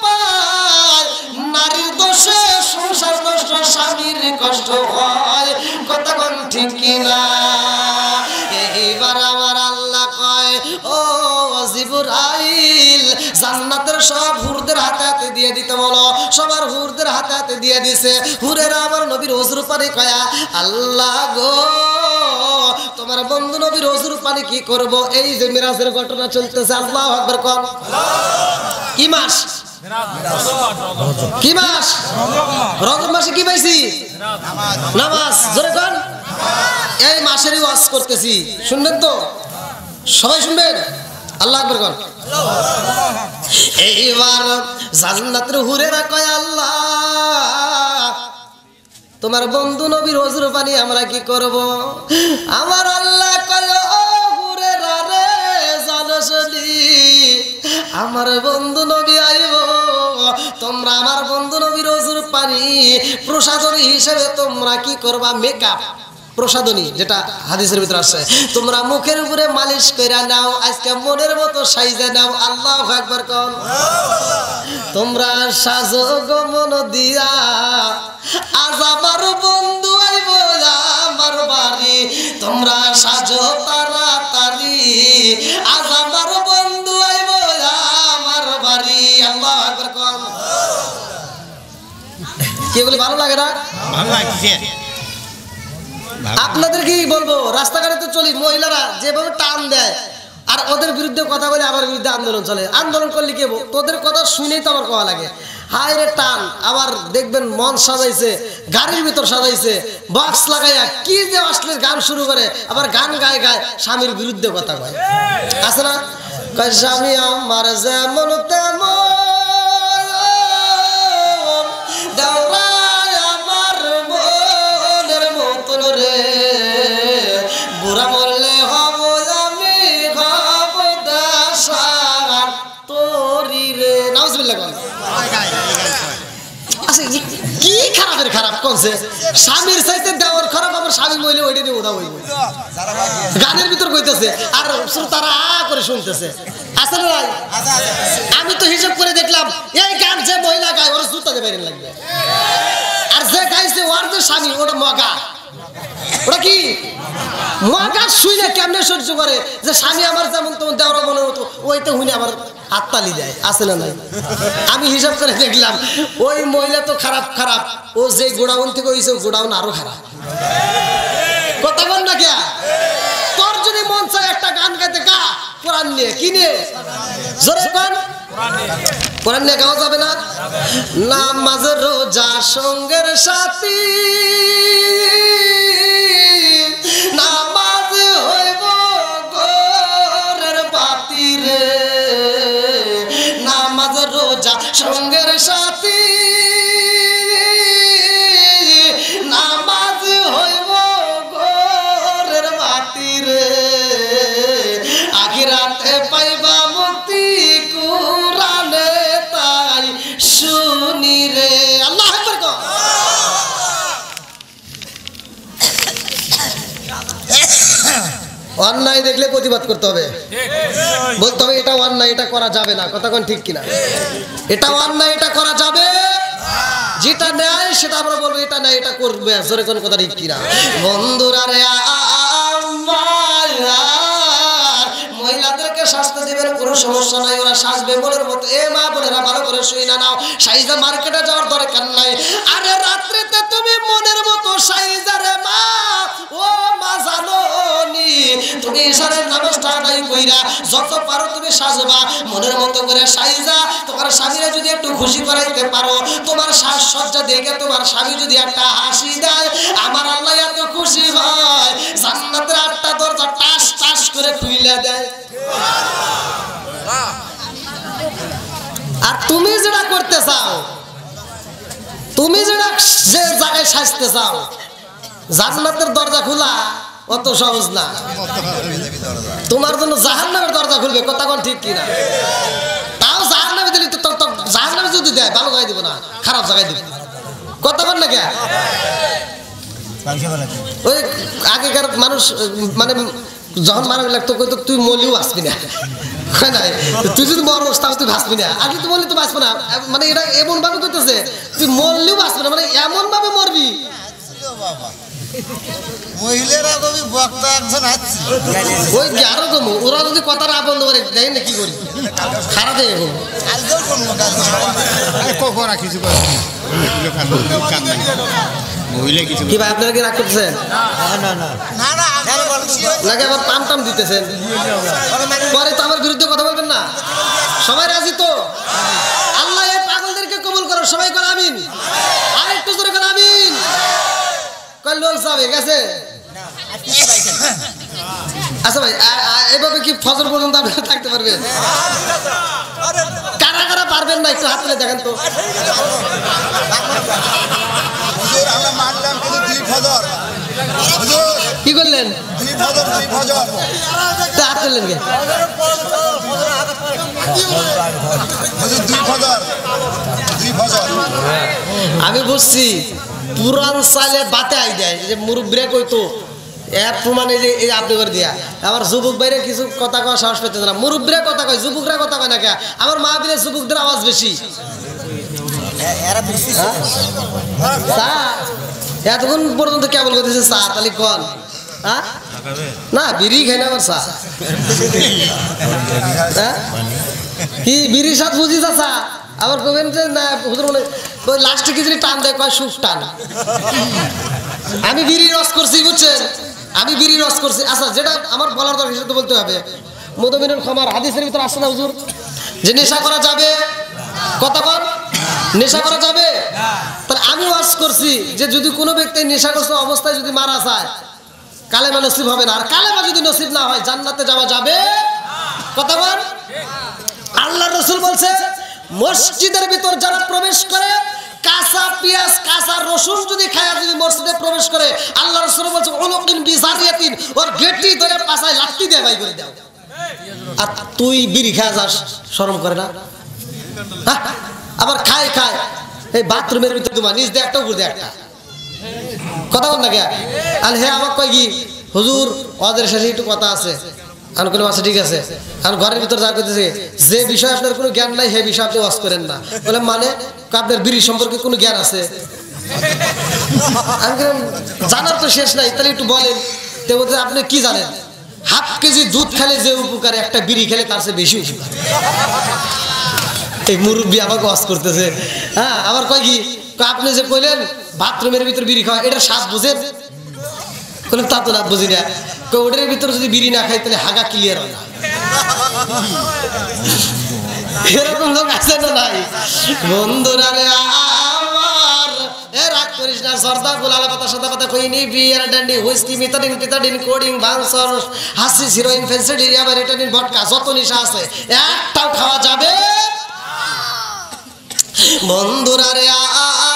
পায়, নারীর দোষে সংসার নষ্ট, স্বামীর কষ্ট হয়। কথা কোন ঠিক কিনা? এইবার আমার আল্লাহ কয় ও জিবরাইল জান্নাতের সব হুরদের হাতে হাতে দিয়ে দিতে বলো। সবার হুরদের হাতে হাতে দিয়ে দিছে। হুরেরা আমার নবীর ওযুর পানি কয়া আল্লাহ গো তোমার বন্ধু নবীর ওযুর পানি কি করব? এই যে মিরাজের ঘটনা চলতেছে, আল্লাহু আকবার কোন। কি মাস? কি মাস? রমজান মাসে কি পাইছি? নামাজ। জোরে কোন। এই মাসেরই ওয়াজ করতেছি, শুনবেন তো? সবাই শুনবেন? আল্লাহু আকবার কোন। এইবার জান্নাতের হুরেরা কয় আল্লাহ তোমার বন্ধু নবীর ওযুর পানি আমরা কি করব? আমার আল্লাহ কয় ও হুরেরা রে জানসনি আমার বন্ধু নবী আইব, তোমরা আমার বন্ধু নবীর ওযুর পানি প্রসাদনী হিসেবে তোমরা কি করবা? মেকআপ প্রসাদনী, যেটা হাদিসের ভিতরে আছে, তোমরা মুখের উপরে মালিশ কইরা নাও, আজকে মনের মতো সাইজা নাও। আল্লাহু আকবার কোন। তোমরা সাজো গো মন দিয়া, আজ আমার বন্ধু আইব আমার বাড়ি, তোমরা সাজো তাড়াতাড়ি, আজ আমার বন্ধু আইব আমার বাড়ি। আল্লাহু আকবার এগুলি ভালো লাগে না? ভালো লাগছে। আপনাদের কি বলবো, রাস্তাঘাটে তো চলি, মহিলারা যেভাবে টান দেয় আর ওদের বিরুদ্ধে কথা বলে আমার বিরুদ্ধে আন্দোলন চলে। আন্দোলন করলে কি তোদের কথা শুনেই তো আমার কওয়া লাগে, হায় রে টান। আবার দেখবেন মন সাজাইছে, গাড়ির ভিতর সাজাইছে, বক্স লাগাইয়া কি যে আসলে গান শুরু করে, আবার গান গায় গায় স্বামীর বিরুদ্ধে কথা কয়, আছে না? কয় স্বামী আমার যেমন তেমন, আমার মনের মতন রে, বুড়া মরলে হব আমি হব দাসান তোরি রে। নাউজুবিল্লাহ কোন আচ্ছা, কি খারাপের খারাপ কোনছে? স্বামীর চাইতে দেওয়ার খারাপ, আমার স্বামী মইলে ওইটা নিয়ে উঠা হইব, গানের ভিতর কইতেছে আর তারা করে শুনতেছে, আছে না ভাই? আমি তো হিসাব করে দেখলাম এই গান যে মহিলা গায় ওর জুতাতে বাইরে লাগবে, আর যে গাইছে ওর যে স্বামী ওটা মগা, ওটা কি মগা শুইলে কেমনে সহ্য করে যে স্বামী আমার যেমন তেমন দেওয়ার মনে হতো, ওইটা হুইনে আমার হাততালি দেয়, আছে না নাই? আমি হিসাব করে দেখলাম ওই মহিলা তো খারাপ খারাপ, ও যে গোডাউন থেকে হইছে গোডাউন আরো খারাপ। কথা বল না কে? তোর যদি মন চায় একটা গান গাইতে গা, কোরআন নিয়ে, কি নিয়ে? জোরে কোন কোরআন নিয়ে গাওয়া যাবে না? নামাজ রোজা সঙ্গের সাথী, নামাজ হইব ঘরের বাতি রে, নামাজ রোজা সঙ্গের সাথী, নামাজ হইব ঘরের বাতি রে, আখিরাতে পাইবা মুক্তি কুরআনে তাই শুনি রে। আল্লাহু আকবার কও। অন্যায় দেখলে প্রতিবাদ করতে হবে, বলতে হবে এটা অন্যায়, এটা করা যাবে না। কথা কোন ঠিক কিনা? এটা অন্যায়, এটা করা যাবে, যেটা ন্যায় সেটা আমরা বলবো এটা ন্যায়, এটা করবে। জোরে কোন কথা ঠিক কিনা? বন্ধুরা রে, মহিলাদেরকে শাস্তি দিবেন, কোনো সমস্যা নাই, ওরা সাজবে মনের মতো। এ মা বোনেরা ভালো করে শুই না নাও, সাইজা মার্কেটে যাওয়ার দরকার নাই। আরে রাত্রিতে তুমি মনের মতো সাইজা রে মা, ও মা জানো নি, তুমি ইশারের নামাজটা আদায় কইরা যত পারো তুমি সাজবা মনের মতো করে সাইজা। তোমার স্বামীরা যদি একটু খুশি করাইতে পারো, তোমার সাজসজ্জা দেখে তোমার স্বামী যদি একটা হাসি দেয়, আমার আল্লাহ এত খুশি হয় জান্নাতের 8টা দরজা টাস টাস করে খুইলা দেয়। আর তুমি যেটা করতে চাও, তুমি যেটা যে জায়গায় সাজতে চাও, জান্নাতের দরজা খোলা অত সহজ না। তোমার জন্য জাহান্নামের দরজা খুলবে। কথা কোন ঠিক কিনা? তাও জাহান্নামে দিলে তো জাহান্নামে যদি দেয় ভালো জায়গায় দিব না, খারাপ জায়গায় দিব। কথা বল না কে? ওই আগেকার মানুষ মানে যখন মারা লাগতো কইতো তুই মলিও আসবি না, নাই তুই যদি মরস তাও তুই ভাসবি না। আগে তুই মরলি তো বাঁচবো না, মানে এটা এমন ভাবে কইতেছে তুই মরলেও বাঁচবি না, মানে এমন ভাবে মরবি। মহিলারা তুমি বক্তা একজন আছে, ওই আরো কমো, ওরা যদি কথা না বন্ধ করে দেখেন না কি করি, খারাপ হয়ে গেল। কি ভাই আপনারা কি রাগ করতেছেন নাকি আবার টান টান দিতেছেন? পরে তো আমার বিরুদ্ধে কথা বলবেন না। সবাই রাজি তো? আল্লাহ এই পাগলদেরকে কবুল করো, সবাই করে আমিন। আর একটু জোরে করে আমিন। লোক যাবে গেছে। আচ্ছা ভাই, এভাবে কি ফজর পর্যন্ত আপনারা থাকতে পারবেন? কারা কারা পারবেন না একটু হাত তুলে দেখেন তো। কি করলেন? হাত তুললেন কে? আমি বুঝছি পুরান সালে বাতে আই দেয় যে মুরব্বীরা কইতো এর প্রমাণে যে এই আপনি করে দিয়া। আমার যুবক ভাইরা কিছু কথা কওয়া সাহস পেতে না, মুরব্বীরা কথা কয়, যুবকরা কথা কয় না কে? আমার মা বিলে যুবকদের আওয়াজ বেশি। এতক্ষণ পর্যন্ত কেবল করতেছে চা, তাহলে কন না বিড়ি খাই না আমার চা। কি বিড়ির সাথে বুঝি চা? আবার কবেন যে না হুজুর বলে ওই লাস্টে কি যদি টান দেয় কয় সুখ টান। আমি বিড়ি রস করছি বুঝছেন, আমি বিড়ি রস করছি। আচ্ছা যেটা আমার বলার দরকার সেটা তো বলতে হবে। মদমিনুল খামার হাদিসের ভিতরে আসছে না হুজুর যে নেশা করা যাবে, কতক্ষণ নেশা করা যাবে? তাহলে আমি ওয়াজ করছি যে যদি কোনো ব্যক্তি নেশাগ্রস্ত অবস্থায় যদি মারা যায় কালেমা নসিব হবে না, আর কালেমা যদি নসিব না হয় জান্নাতে যাওয়া যাবে। কতক্ষণ? আল্লাহ রাসূল বলছে মসজিদের ভিতর যারা প্রবেশ করে কাঁচা পেঁয়াজ কাঁচা রসুন যদি খায় যদি মসজিদে প্রবেশ করে, আল্লাহ রাসূল বলছে উনুকিন বিজারিয়াতিন, ওর গেটটি ধরে পাছায় লাঠি দিয়ে বাই করে দাও। আর তুই বিড়ি খায় যাস, শরম করে না? আবার খায় এই বাথরুমের ভিতরে তোমার নিজ দিয়ে একটা উপর দিয়ে একটা কথা বল না কে? আর হ্যাঁ আমার কয় কি হুজুর ওদের সাথে একটু কথা আছে। আর কোনো মাসে ঠিক আছে, আর ঘরের ভিতরে যা করতেছে যে বিষয়ে আপনার কোনো জ্ঞান নাই সেই বিষয়ে আপনি ওয়াজ করেন না। বলে মানে আপনার বিড়ি সম্পর্কে কোনো জ্ঞান আছে? আমি জানার তো শেষ নাই, তাহলে একটু বলেন। তো বলতে আপনি কি জানেন? হাফ কেজি দুধ খেলে যে উপকার একটা বিড়ি খেলে তার চেয়ে বেশি উপকার। এই মুরব্বী আমাকে ওয়াজ করতেছে। হ্যাঁ আবার কয় কি আপনি যে কইলেন বাথরুমের ভিতর বিড়ি খাওয়া এটার স্বাদ বুঝেন? বললাম তা তো না বুঝি না। ওটার ভিতরে যদি বিড়ি না খাই তাহলে হাগা ক্লিয়ার হয় না। এরকম লোক আছে না নাই? বন্ধুরা রে আমার রাগ করিস না, সর্দার গোলালা পাতা সাদা পাতা কইনি বিয়ার ড্যান্ডি হুইস্কি মিথাডিন পিথাডিন কোডিং বাংসর হাসি হিরোইন ফেন্সিডিয়া ব্যারিটানিন ভডকা যত নেশা আছে একটাও খাওয়া যাবে। বন্ধুরা রে আমার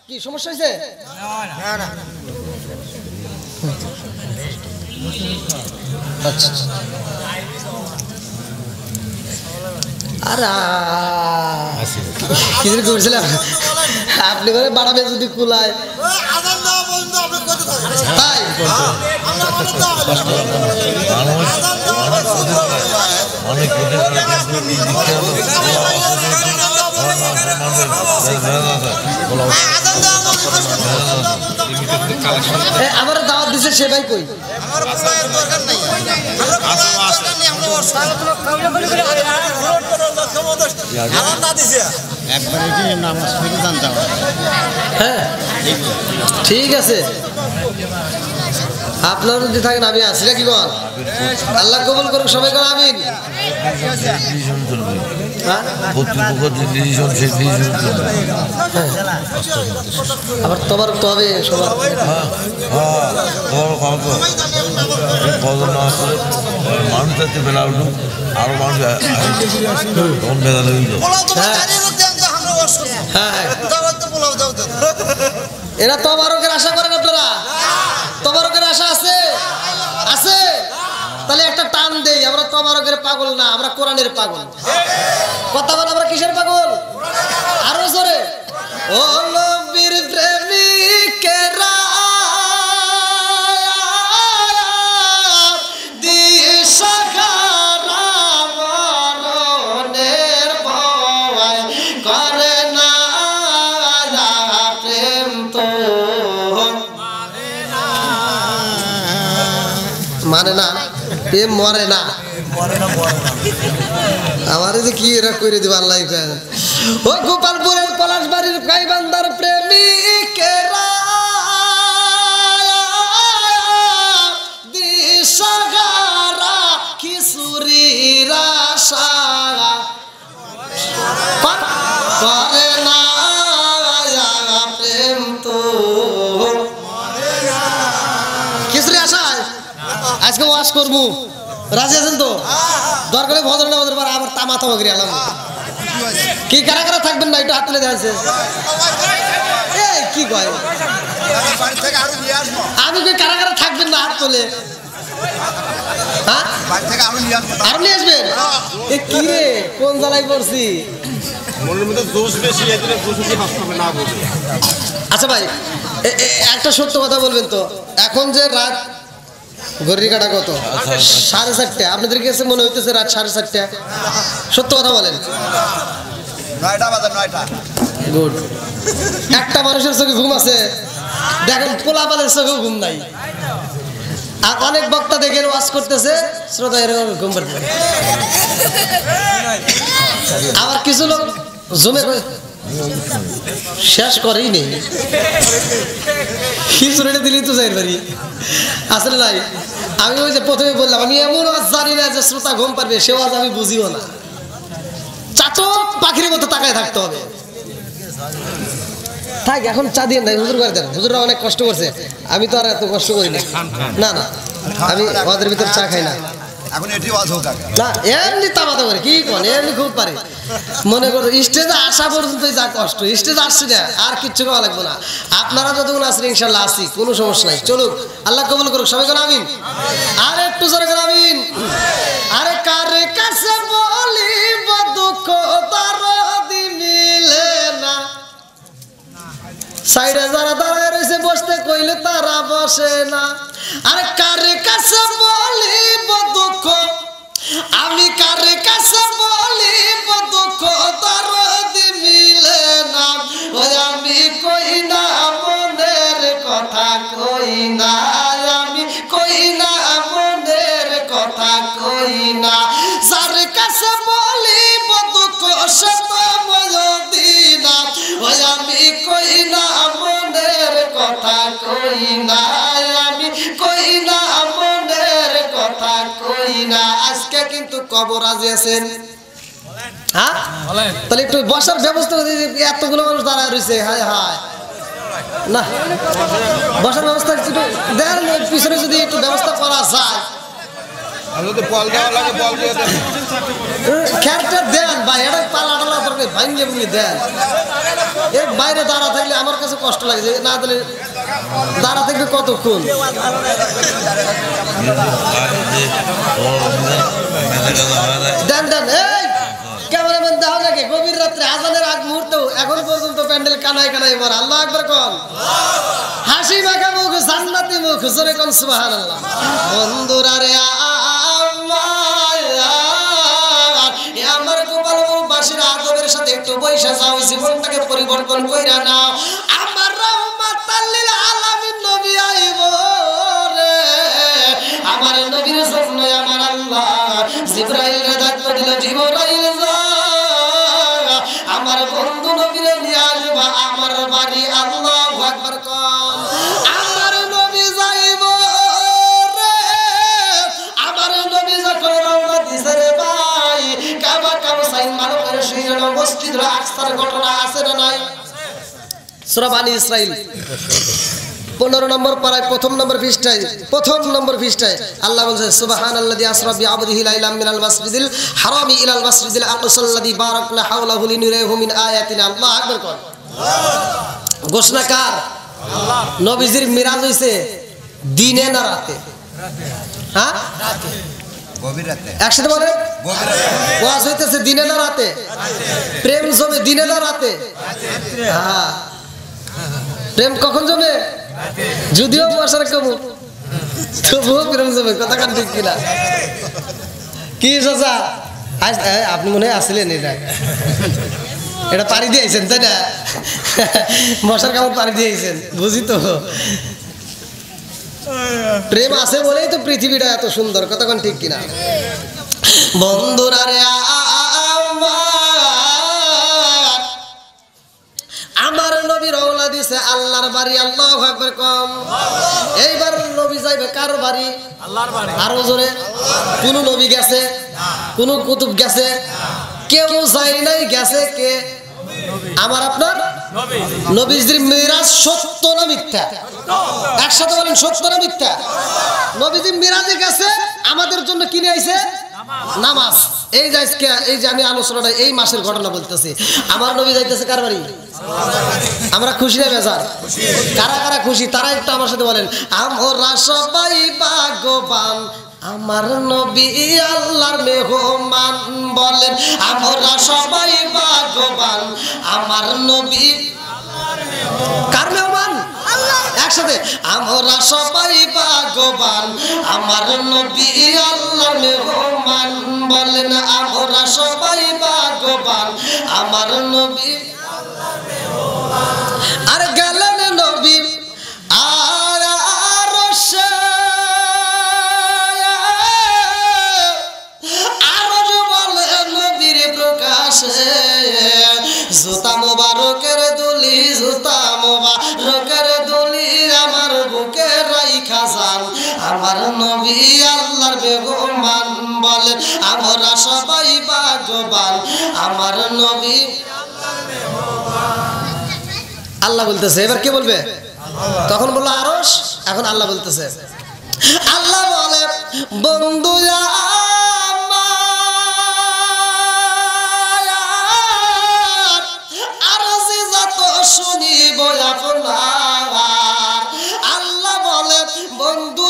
কি সমস্যা হয়েছে? আচ্ছা কি করছিলাম আপনি করে বাড়াবে যদি কুলায় তাই আমার দাওয়াত দিছে সে ভাই কই হ্যাঁ ঠিক আছে আপনার যদি থাকেন আমি আসি নাকি বল আল্লাহ কবুল করুক সবাই করে আমিন আবার তোমার তো হবে সবার মানুষ বেলা উঠু আরো মানুষ এরা তবারকের আশা করেন আপনারা তবারকের আশা আছে আছে তাহলে একটা টান দেই আমরা তবারকের পাগল না আমরা কোরআনের পাগল কথা বল আমরা কিসের পাগল আরো জোরে ও নবীর প্রেমিকেরা মানে না প্রেম মরে না আমার যে কি এরা করে দিব আল্লাহ ও গোপালপুরের পলাশবাড়ির গাইবান্ধার প্রেমিকেরা দিশাহারা কিশোরীর আশা করে না প্রেম তো কিশোরী আশায় আজকে ওয়াশ করবো রাজি আছেন তো দরকার ভদ্র না ওদের পর আবার তামা তামা করে আলাম কি কারা কারা থাকবেন না একটু হাত তুলে দেখাচ্ছে কি কয় আমি কি কারা কারা থাকবেন না হাত তুলে আরো নিয়ে আসবেন কি রে কোন জ্বালাই পড়ছি আচ্ছা ভাই একটা সত্য কথা বলবেন তো এখন যে রাত ঘড়ির কাটা কত 4:30 আপনাদের কাছে মনে হইতেছে রাত 4:30 সত্য কথা বলেন 9টা গুড একটা মানুষের চোখে ঘুম আছে দেখেন পোলাপালের চোখেও ঘুম নাই আর অনেক বক্তা দেখেন ওয়াজ করতেছে শ্রোতা এরকম ঘুম পাড়তে থাকে। আবার কিছু লোক জমে শেষ করেই নেই, খিচুড়িটা দিলেই তো যাই পারি। আসলে নাই, আমি ওই যে প্রথমে বললাম আমি এমন আজ জানি না যে শ্রোতা ঘুম পারবে, সে আজ আমি বুঝিও না। চাচক পাখির মতো তাকায় থাকতে হবে। থাক, এখন চা দিয়ে নাই, হুজুর করে দেন। হুজুররা অনেক কষ্ট করছে, আমি তো আর এত কষ্ট করি না। না না, আমি ওদের ভিতর চা খাই না। এখন এটি ওয়াজ হোক না, এমনি তামাতা করে কি কোন, এমনি খুব পারে। মনে করো স্টেজে আসা পর্যন্ত যা কষ্ট, স্টেজে আসছি না, আর কিচ্ছু করা লাগবে না। আপনারা যতক্ষণ আসেন ইনশাল্লাহ আসি, কোনো সমস্যা নাই। চলুক, আল্লাহ কবুল করুক। সবাই করে আমিন। আর একটু জোরে করে আমিন। আরে কারে কাছে বলিব দুঃখ দরদি মিলে না, সাইডে যারা দাঁড়ায় রয়েছে বসতে কইলে তারা বসে না। আরে কারে কাছে বলিব দুঃখ, আমি কারে কাছে বলিব দুঃখ দরদি মিলে না। ওই আমি কই না মনের কথা, কই না আমি, কই না মনের কথা, কই না। যার কাছে বলিব দুঃখ সে তো মদিনা। ওই আমি কই না মনের কথা, কই না আমি, কই না মনের কথা, কই না। আজকে কিন্তু কবর রাজি আছেন? হ্যাঁ, তাহলে একটু বসার ব্যবস্থা, এতগুলো মানুষ দাঁড়ায় রয়েছে। হায় হায়, না বসার ব্যবস্থা একটু দেন, পিছনে যদি একটু ব্যবস্থা করা যায়। খেরটা দেন ভাই, এটা পালা টালা ভাঙ্গে ভুঙ্গে দেন। এর বাইরে দাঁড়া থাকলে আমার কাছে কষ্ট লাগে, যে না তাহলে দাঁড়া থাকবে কতক্ষণ। দেন দেন, এই ক্যামেরাম্যান দাও নাকি? গভীর রাত্রে আজানের আগ মুহূর্ত এখন পর্যন্ত প্যান্ডেল কানায় কানায় ভরা। আল্লাহ আকবার কোন, হাসি মাখা মুখ, জান্নাতি মুখ, জোরে কোন সুবহানাল্লাহ। বন্ধুরা রে আমার গোপাল বাসীর আদবের সাথে একটু বৈশা যাও, জীবনটাকে পরিবর্তন কইরা নাও। আমার রাহমাতাল লিল আলামিন নবী আইব রে, আমার নবীর জন্য আমার আল্লাহ জিবরাইলের দায়িত্ব দিল। জিবরাইল যা আমার বন্ধু নবীরে নিয়ে আসবা আমার বাড়ি। আল্লাহু আকবার কোন, আমার নবী যাইব রে, আমার নবী যখন রওনা দিছে রে ভাই, কাবা কাউসাইন মানবের শিরোন মসজিদুল আকসার ঘটনা আছে না নাই? সূরা বানী ইসরাইল 15 নম্বর পারায় প্রথম নম্বর পৃষ্ঠায় আল্লাহ বলেন সুবহানাল্লাযী আসরা বিআবদিহি লাইলাম মিনাল মাসজিদিল হারামি ইলাল মাসজিদিল আকসাল্লাযী বারাকনা হাওলাহু লিনুরিহু মিন আয়াতিনা। আল্লাহু আকবার কোন। ঘোষণা কার? আল্লাহ। নবীজির মিরাজ হইছে দিনে না রাতে? হ্যাঁ, রাতে, গভীর রাতে। একসাথে বলেন, গভীর রাতে। ওয়াজ হইতেছে দিনে না রাতে? প্রেম জমে দিনে না রাতে? হ্যাঁ, প্রেম কখন জমে? যদিও বর্ষার কবু তবুও প্রেম জমে। কথা কান ঠিক কিনা? কি চাচা আপনি মনে হয় আসলেন, এটা পাড়ি দিয়েছেন তাই না? মশার কামড় পাড়ি দিয়েছেন, বুঝি তো। প্রেম আছে বলেই তো পৃথিবীটা এত সুন্দর। কথা কান ঠিক কিনা? বন্ধুরা রে আমার নবী রওনা দিছে আল্লাহর বাড়ি। আল্লাহু আকবার কম। এইবার নবী যাইবে কার বাড়ি? আল্লাহর বাড়ি। আরো জোরে। কোন নবী গেছে? কোন কুতুব গেছে? কেউ যায় নাই। গেছে কে? আমার আপনার নবী। নবীজির মিরাজ সত্য না মিথ্যা? একসাথে বলেন, সত্য না মিথ্যা? নবীজি মিরাজে গেছে, আমাদের জন্য কিনে আইছে নামাজ। এই যে আমি আলোচনাটা এই মাসের ঘটনা বলতেছি। আমার নবী যাইতেছে কার বাড়ি? আমরা খুশি না বেজার? কারা কারা খুশি তারা একটু আমার সাথে বলেন। আমরা সবাই ভাগ্যবান, আমার নবী আল্লাহর মেহমান। বলেন, আমরা সবাই ভাগ্যবান, আমার নবী কার মেহমান? একসাথে, আমরা সবাই ভাগ্যবান, আমার নবী আল্লাহর মেহমান। বলেন, আমরা সবাই ভাগ্যবান, আমার নবী। আর গেলেন নবী আর আরশে, জুতা মোবারকের দুলি জুতা মোবারকের দুলি আমার বুকে রাইখা যান আমার নবী আল্লাহর বেগমান বলেন আমরা সবাই ভাগ্যবান আমার নবী আল্লাহ বলতেছে এবার কে বলবে তখন বললো আরশ এখন আল্লাহ বলতেছে আল্লাহ বলে বন্ধু আরশে যত শুনিব আপনার আল্লাহ বলে বন্ধু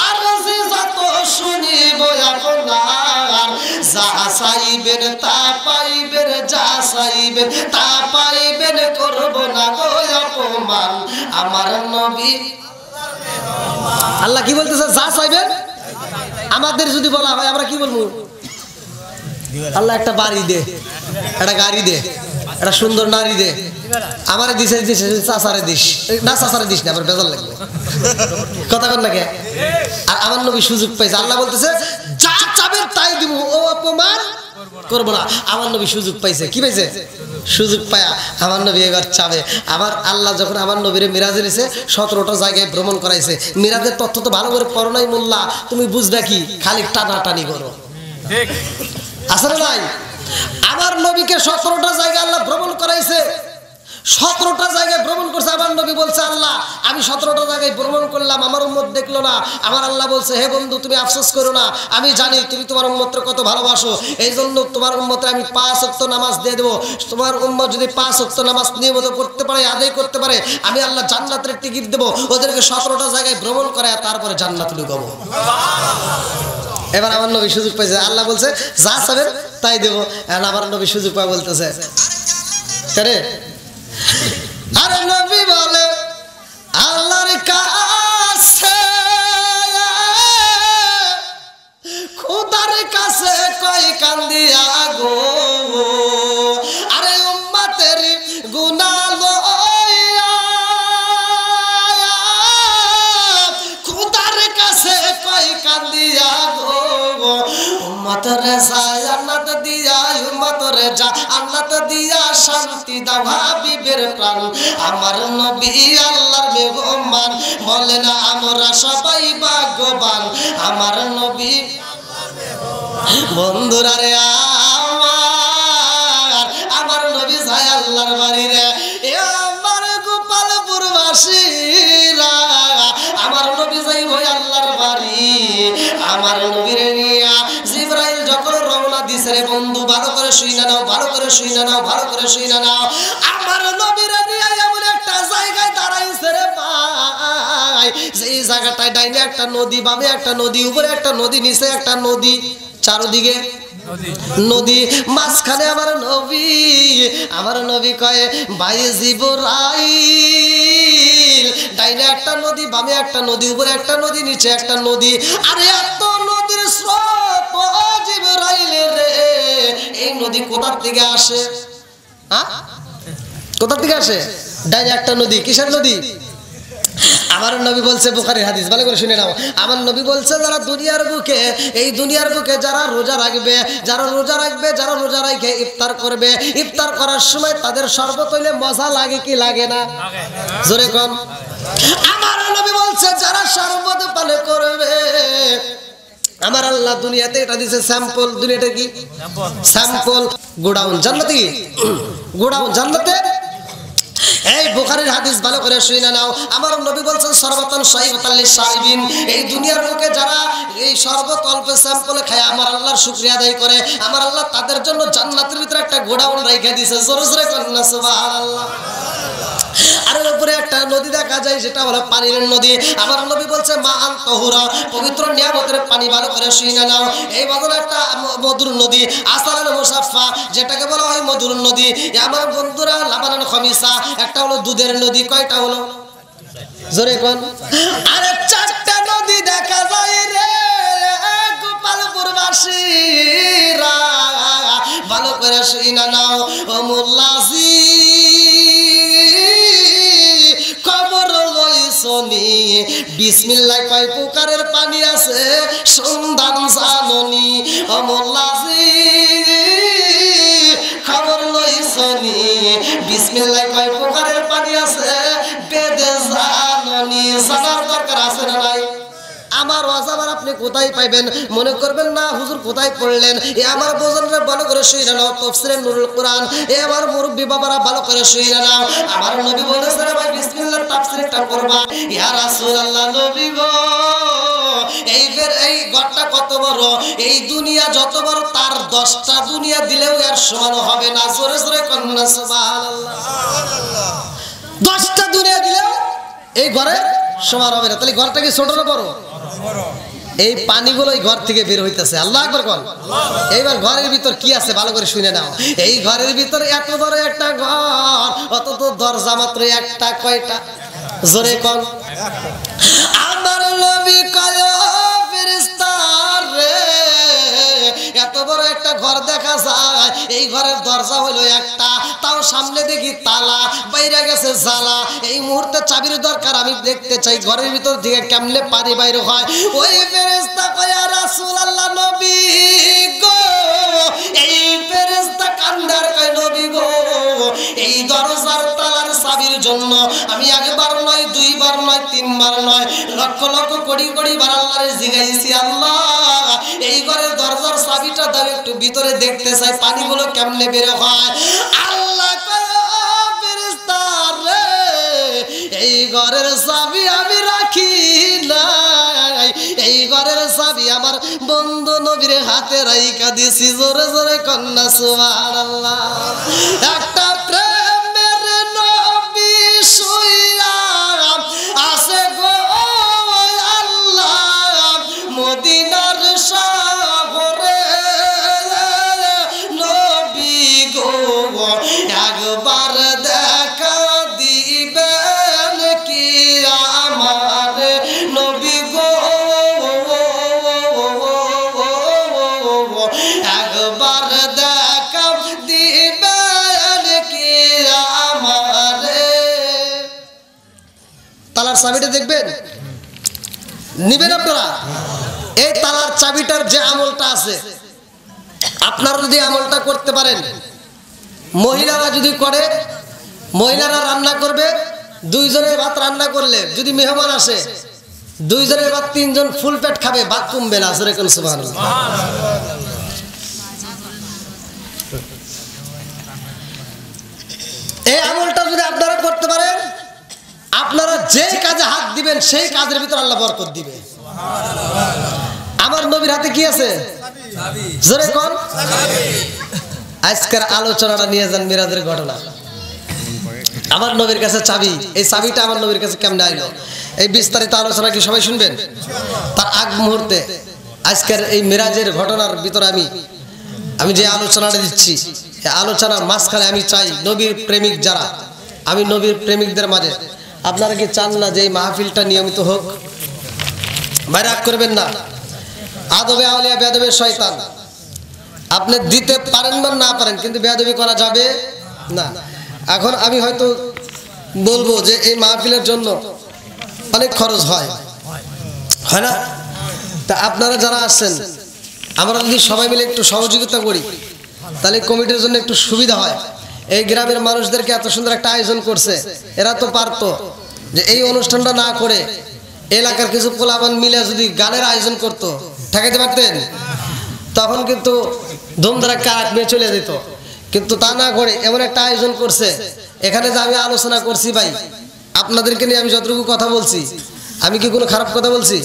আরশে যত শুনিব আপনার যা চাইবেন তা পাইবেন যা চাইবেন তা পাইবেন করব না গো অপমান আমার নবী আল্লাহ কি বলতেছে যা চাইবেন আমাদের যদি বলা হয় আমরা কি বলবো আল্লাহ একটা বাড়ি দে একটা গাড়ি দে একটা সুন্দর নারী দে আমারে দিছে দিছে চাচারে দিস না চাচারে দিস না আবার বেজার লাগবে কথা কর না কে আর আমার নবী সুযোগ পাইছে আল্লাহ বলতেছে যা চাবে তাই দিব ও অপমান করবো না আমার নবী সুযোগ পাইছে কি পাইছে সুযোগ পায়া আমার নবী এবার চাবে আবার আল্লাহ যখন আমার নবীরে মিরাজে নিছে 17টা জায়গায় ভ্রমণ করাইছে মিরাজের তথ্য তো ভালো করে পড়ো নাই মোল্লা তুমি বুঝবা কি খালি টানাটানি করো ঠিক আসলে নাই আমার নবীকে 17টা জায়গায় আল্লাহ ভ্রমণ করাইছে 17টা জায়গায় ভ্রমণ করছে আমার নবী বলছে আল্লাহ আমি 17টা জায়গায় ভ্রমণ করলাম আমার উম্মত দেখলো না আমার আল্লাহ বলছে হে বন্ধু তুমি আফসোস করো না আমি জানি তুমি তোমার উম্মতকে কত ভালোবাসো এই জন্য তোমার উম্মতকে আমি 5 ওয়াক্ত নামাজ দিয়ে দেবো তোমার উম্মত যদি 5 ওয়াক্ত নামাজ নিয়মিত করতে পারে আদায় করতে পারে আমি আল্লাহ জান্নাতের টিকিট দেবো ওদেরকে 17টা জায়গায় ভ্রমণ করায় তারপরে জান্নাত লুকাবো এবার আমার নবী সুযোগ পাইছে আল্লাহ বলছে যা চাবেন তাই দেবো আমার নবী সুযোগ পায় বলতেছে আরে আরে নবী বলে আল্লাহর কাছে খোদার কাছে কই কান্দিয়া গো আরে উম্মতের গুনাহ লইয়া খোদার কাছে কই কান্দিয়া গো উম্মতরে জান্নাত দিয়া উম্মতরে জান্নাত দিয়া শান্তি দাও হাবিবের প্রাণ আমার নবী আল্লাহর মেহমান বলে না আমরা সবাই ভাগ্যবান আমার নবী বন্ধুরা রে আমার নবী যায় আল্লাহর বাড়ি রে আমার গোপালপুরবাসীরা আমার নবী যাই ভাই আল্লাহর বাড়ি আমার নবীরে নিয়া জিবরাইল যখন রওনা দিছে রে বন্ধু ভালো করে শুইনা নাও ভালো করে শুইনা নাও ভালো করে শুইনা নাও আমার নবীরে নিয়া এমন একটা জায়গায় দাঁড়াইছে রে ভাই যেই জায়গাটায় ডাইনে একটা নদী বামে একটা নদী উপরে একটা নদী নিচে একটা নদী চারদিকে নদী মাঝখানে আমার নবী কয় ভাই জিবরাইল ডাইনে একটা নদী বামে একটা নদী উপরে একটা নদী নিচে একটা নদী আর এত নদীর স্রোত ও জিবরাইলের রে এই নদী কোথার থেকে আসে কোথা থেকে আসে ডাইনে একটা নদী কিসের নদী আমার নবী বলছে বুখারীর হাদিস ভালো করে শুনে নাও আমার নবী বলছে যারা দুনিয়ার বুকে এই দুনিয়ার বুকে যারা রোজা রাখবে যারা রোজা রেখে ইফতার করবে ইফতার করার সময় তাদের শরবত হইলে মজা লাগে কি লাগে না জোরে কোন আমার নবী বলছে যারা শরবত পান করবে আমার আল্লাহ দুনিয়াতে এটা দিয়েছে স্যাম্পল দুনিয়াটা কি স্যাম্পল গোডাউন জান্নাতে গোডাউন জান্নাতে এই বুখারীর হাদিস ভালো করে শুনে নাও আমার নবী বলেন সরবতান সাইবাতাল লিসাইবিন এই দুনিয়ার লোকে যারা এই শরবত অল্প স্যাম্পলে খায় আমার আল্লাহর শুকরিয়া আদায় করে আমার আল্লাহ তাদের জন্য জান্নাতের ভিতরে একটা গোডাউন রেখে দিয়েছে জোরে জোরে কন্না সুবহানাল্লাহ আর উপরে একটা নদী দেখা যায় সেটা হলো পানির নদী আমার নবী বলছে মা আন তাহুরা পবিত্র নিয়ামতের পানি ভালো করে শুনে নাও এই বদল একটা মধুর নদী আসালান মুসাফফা যেটাকে বলা হয় মধুর নদী আমার বন্ধুরা লাবানান খমিসা একটা হলো দুধের নদী কয়টা হলো জোরে কোন আরে চারটা নদী দেখা যায় রে গোপালপুরবাসীরা ভালো করে শুনে নাও ও মোল্লাজি খবর লইছো জাননি বিসমিল্লাহ কয় প্রকারের পানি আছে সন্ধান জাননি ও মোল্লাজি খবর লইছনি বিসমিল্লাহ কয় প্রকারের পানি আছে বেদে জাননি জানার দরকার আছে না নাই আমার ওয়াজ আবার আপনি কোথায় পাইবেন মনে করবেন না হুজুর কোথায় পড়লেন এ আমার বোঝনরা ভালো করে শুইরা নাও তাফসীরে নুরুল কোরআন এ আমার মুরব্বি বাবারা ভালো করে শুইরা নাও আমার নবী বলেছেন ভাই বিসমিল্লাহ তাফসীরটা করবা ইয়া রাসূলুল্লাহ নবী গো এই ঘরটা কত বড় এই দুনিয়া যত বড় তার 10টা দুনিয়া দিলেও এর সমান হবে না জোরে জোরে কন্না সুবহানাল্লাহ 10টা দুনিয়া দিলেও এই ঘরে সমান হবে না তাহলে ঘরটা কি ছোট না বড় এই পানিগুলো এই ঘর থেকে বের হইতেছে আল্লাহু আকবার বল এইবার ঘরের ভিতর কি আছে ভালো করে শুনে নাও এই ঘরের ভিতর এত বড় একটা ঘর অত তো দরজা মাত্র একটা কয়টা জোরে কোন আমার নবী কয় ফেরেশতা রে এত বড় একটা ঘর দেখা যায় এই ঘরের দরজা হলো একটা তাও সামনে দেখি তালা বাইরে গেছে জালা এই মুহূর্তে চাবির দরকার আমি দেখতে চাই ঘরের ভিতর থেকে কেমনে পানি বাইরে হয় ওই ফেরেশতা কয় ইয়া রাসূলুল্লাহ নবী গো এই ফেরেশতা কান্দার কয় নবী গো এই দরজার তালার চাবির জন্য আমি একবার নয় দুইবার নয় তিনবার নয় লক্ষ লক্ষ কোটি কোটি বার আল্লাহরে জিগাইছি আল্লাহ এই ঘরের দরজার চাবিটা দাও একটু ভিতরে দেখতে চাই পানিগুলো কেমনে বের হয় আল্লাহ কয় ফেরেশতা রে এই ঘরের চাবি আমি রাখি নাই এই ঘরের চাবি আমার বন্ধু নবীর হাতে রাইখা দিছি জোরে জোরে কন্না সুবহানাল্লাহ একটা প্রেমের নবী শুইয়া আছে গো আল্লাহ মদিনার শহরে নবী গো একবার দেখা দিবেন কি আমার নবী গো একবার দেখা দিবেন কি আমার তালার চাবিটা দেখবেন নিবেন আপনারা এই তালার চাবিটার যে আমলটা আছে আপনারা যদি আমলটা করতে পারেন মহিলারা যদি করে মহিলারা রান্না করবে দুইজনের ভাত রান্না করলে যদি মেহমান আসে দুইজনের ভাত তিনজন ফুল পেট খাবে ভাত কমবে না আসলে কোন সুবহানাল্লাহ এই আমলটা যদি আপনারা করতে পারেন আপনারা যে কাজে হাত দিবেন সেই কাজের ভিতর আল্লাহ বরকত দিবে আমার নবীর হাতে কি আছে জোরে কোন আজকের আলোচনাটা নিয়ে যান মিরাজের ঘটনা আমার নবীর কাছে চাবি এই চাবিটা আমার নবীর কাছে কেমনে আইলো এই বিস্তারিত আলোচনা কি সবাই শুনবেন তার আগ মুহূর্তে আজকের এই মিরাজের ঘটনার ভিতরে আমি যে আলোচনাটা দিচ্ছি এই আলোচনার মাঝখানে আমি চাই নবীর প্রেমিক যারা আমি নবীর প্রেমিকদের মাঝে আপনারা কি চান না যে এই মাহফিলটা নিয়মিত হোক ভাই রাগ করবেন না আদবে আউলিয়া বেয়াদবে শয়তান আপনি দিতে পারেন বা না পারেন কিন্তু বেয়াদবি করা যাবে না এখন আমি হয়তো বলবো যে এই মাহফিলের জন্য অনেক খরচ হয় না তা আপনারা যারা আসছেন আমরা যদি সবাই মিলে একটু সহযোগিতা করি তাহলে কমিটির জন্য একটু সুবিধা হয় এই গ্রামের মানুষদেরকে এত সুন্দর একটা আয়োজন করছে এরা তো পারতো যে এই অনুষ্ঠানটা না করে এলাকার কিছু পোলাপান মিলে যদি গানের আয়োজন করতো ঠেকাইতে পারতেন তখন কিন্তু ধুমধারা কাক নিয়ে চলে যেত কিন্তু তা না করে এমন একটা আয়োজন করছে এখানে যে আমি আলোচনা করছি ভাই আপনাদেরকে নিয়ে আমি যতটুকু কথা বলছি আমি কি কোনো খারাপ কথা বলছি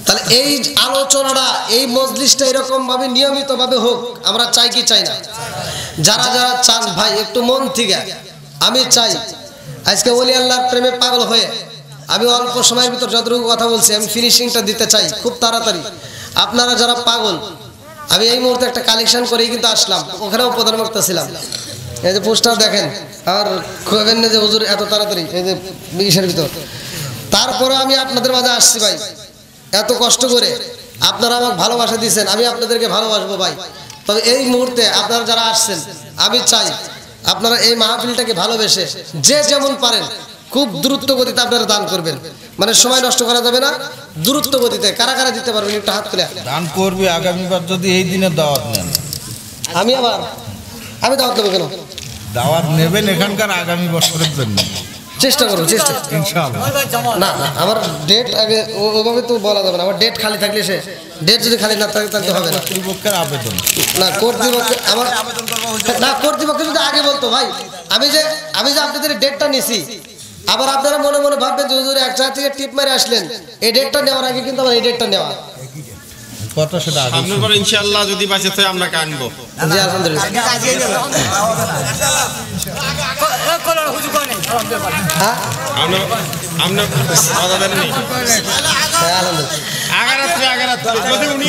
তাহলে এই আলোচনাটা এই মজলিসটা এরকম ভাবে নিয়মিত ভাবে হোক আমরা চাই কি চাই না যারা যারা চান ভাই একটু মন থেকে আমি চাই আজকে ওলি আল্লাহর প্রেমে পাগল হয়ে আমি অল্প সময়ের ভিতর যতটুকু কথা বলছি আমি ফিনিশিংটা দিতে চাই খুব তাড়াতাড়ি আপনারা যারা পাগল আমি এই মুহূর্তে একটা কালেকশন করেই কিন্তু আসলাম ওখানেও প্রধান বক্তা ছিলাম এই যে পোস্টার দেখেন আর খুঁজবেন না যে হুজুর এত তাড়াতাড়ি এই যে বিশের ভিতর তারপরে আমি আপনাদের মাঝে আসছি ভাই এত কষ্ট করে আপনারা আমাকে ভালোবাসা দিয়েছেন আমি আপনাদেরকে ভালোবাসবো ভাই তবে এই মুহূর্তে আপনারা যারা আসছেন আমি চাই আপনারা এই মাহফিলটাকে ভালোবেসে যে যেমন পারেন খুব দ্রুত গতিতে আপনারা দান করবেন, মানে সময় নষ্ট করা যাবে না, দ্রুত গতিতে। কারা কারা দিতে পারবেন একটু হাত তুলে। দান করবে আগামীবার যদি এই দিনে দাওয়াত নেন। আমি দাওয়াত দেবো কেন? দাওয়াত নেবেন এখানকার আগামী বছরের জন্য। চেষ্টা করবো, চেষ্টা। ইনশাআল্লাহ। না আমার ডেট আগে ওভাবে তো বলা যাবে না। আমার ডেট খালি থাকলে সে ডেট যদি খালি না থাকে তাহলে হবে না। কর্তৃপক্ষের আবেদন না কর্তৃপক্ষ আমার না কর্তৃপক্ষ যদি আগে বলতো ভাই, আমি যে আপনাদের ডেটটা নিছি, আবার আপনারা মনে মনে ভাববেন যে হুজুর এক জায়গা থেকে টিপ মেরে আসলেন, এই ডেটটা নেওয়ার আগে কিন্তু আমার এই ডেটটা নেওয়া কত সেটা আগে সামনের বার ইনশাআল্লাহ যদি বাঁচে তো আমরা কানবো। জি আলহামদুলিল্লাহ। হ্যাঁ আমরা কথা বলেন নি হ্যাঁ, আলহামদুলিল্লাহ।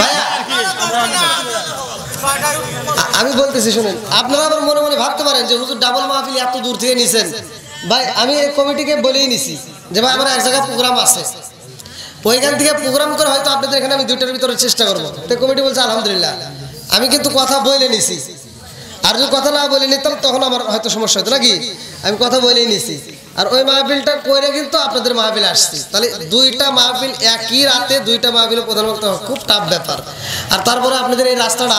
ভাইয়া, আমি বলতেছি শুনেন, আপনারা আবার মনে মনে ভাবতে পারেন যে হুজুর ডাবল মাহফিল এত দূর থেকে নিছেন। ভাই আমি এই কমিটিকে বলেই নিছি যে ভাই আমার এক জায়গায় প্রোগ্রাম আছে, ওইখান থেকে প্রোগ্রাম করে হয়তো আপনাদের এখানে আমি 2টার ভিতরে চেষ্টা করবো। তো কমিটি বলছে আলহামদুলিল্লাহ। আমি কিন্তু কথা বলে নিছি, আর যদি কথা না বলে নিতাম তখন আমার হয়তো সমস্যা হতো নাকি। আমি কথা বলেই নিছি, আর ওই মাহফিলটা করে কিন্তু আপনাদের মাহফিলে আসছি। তাহলে 2টা মাহফিল একই রাতে 2টা মাহফিলে প্রধান বক্তা খুব টাফ ব্যাপার। আর তারপরে আপনাদের এই রাস্তাটা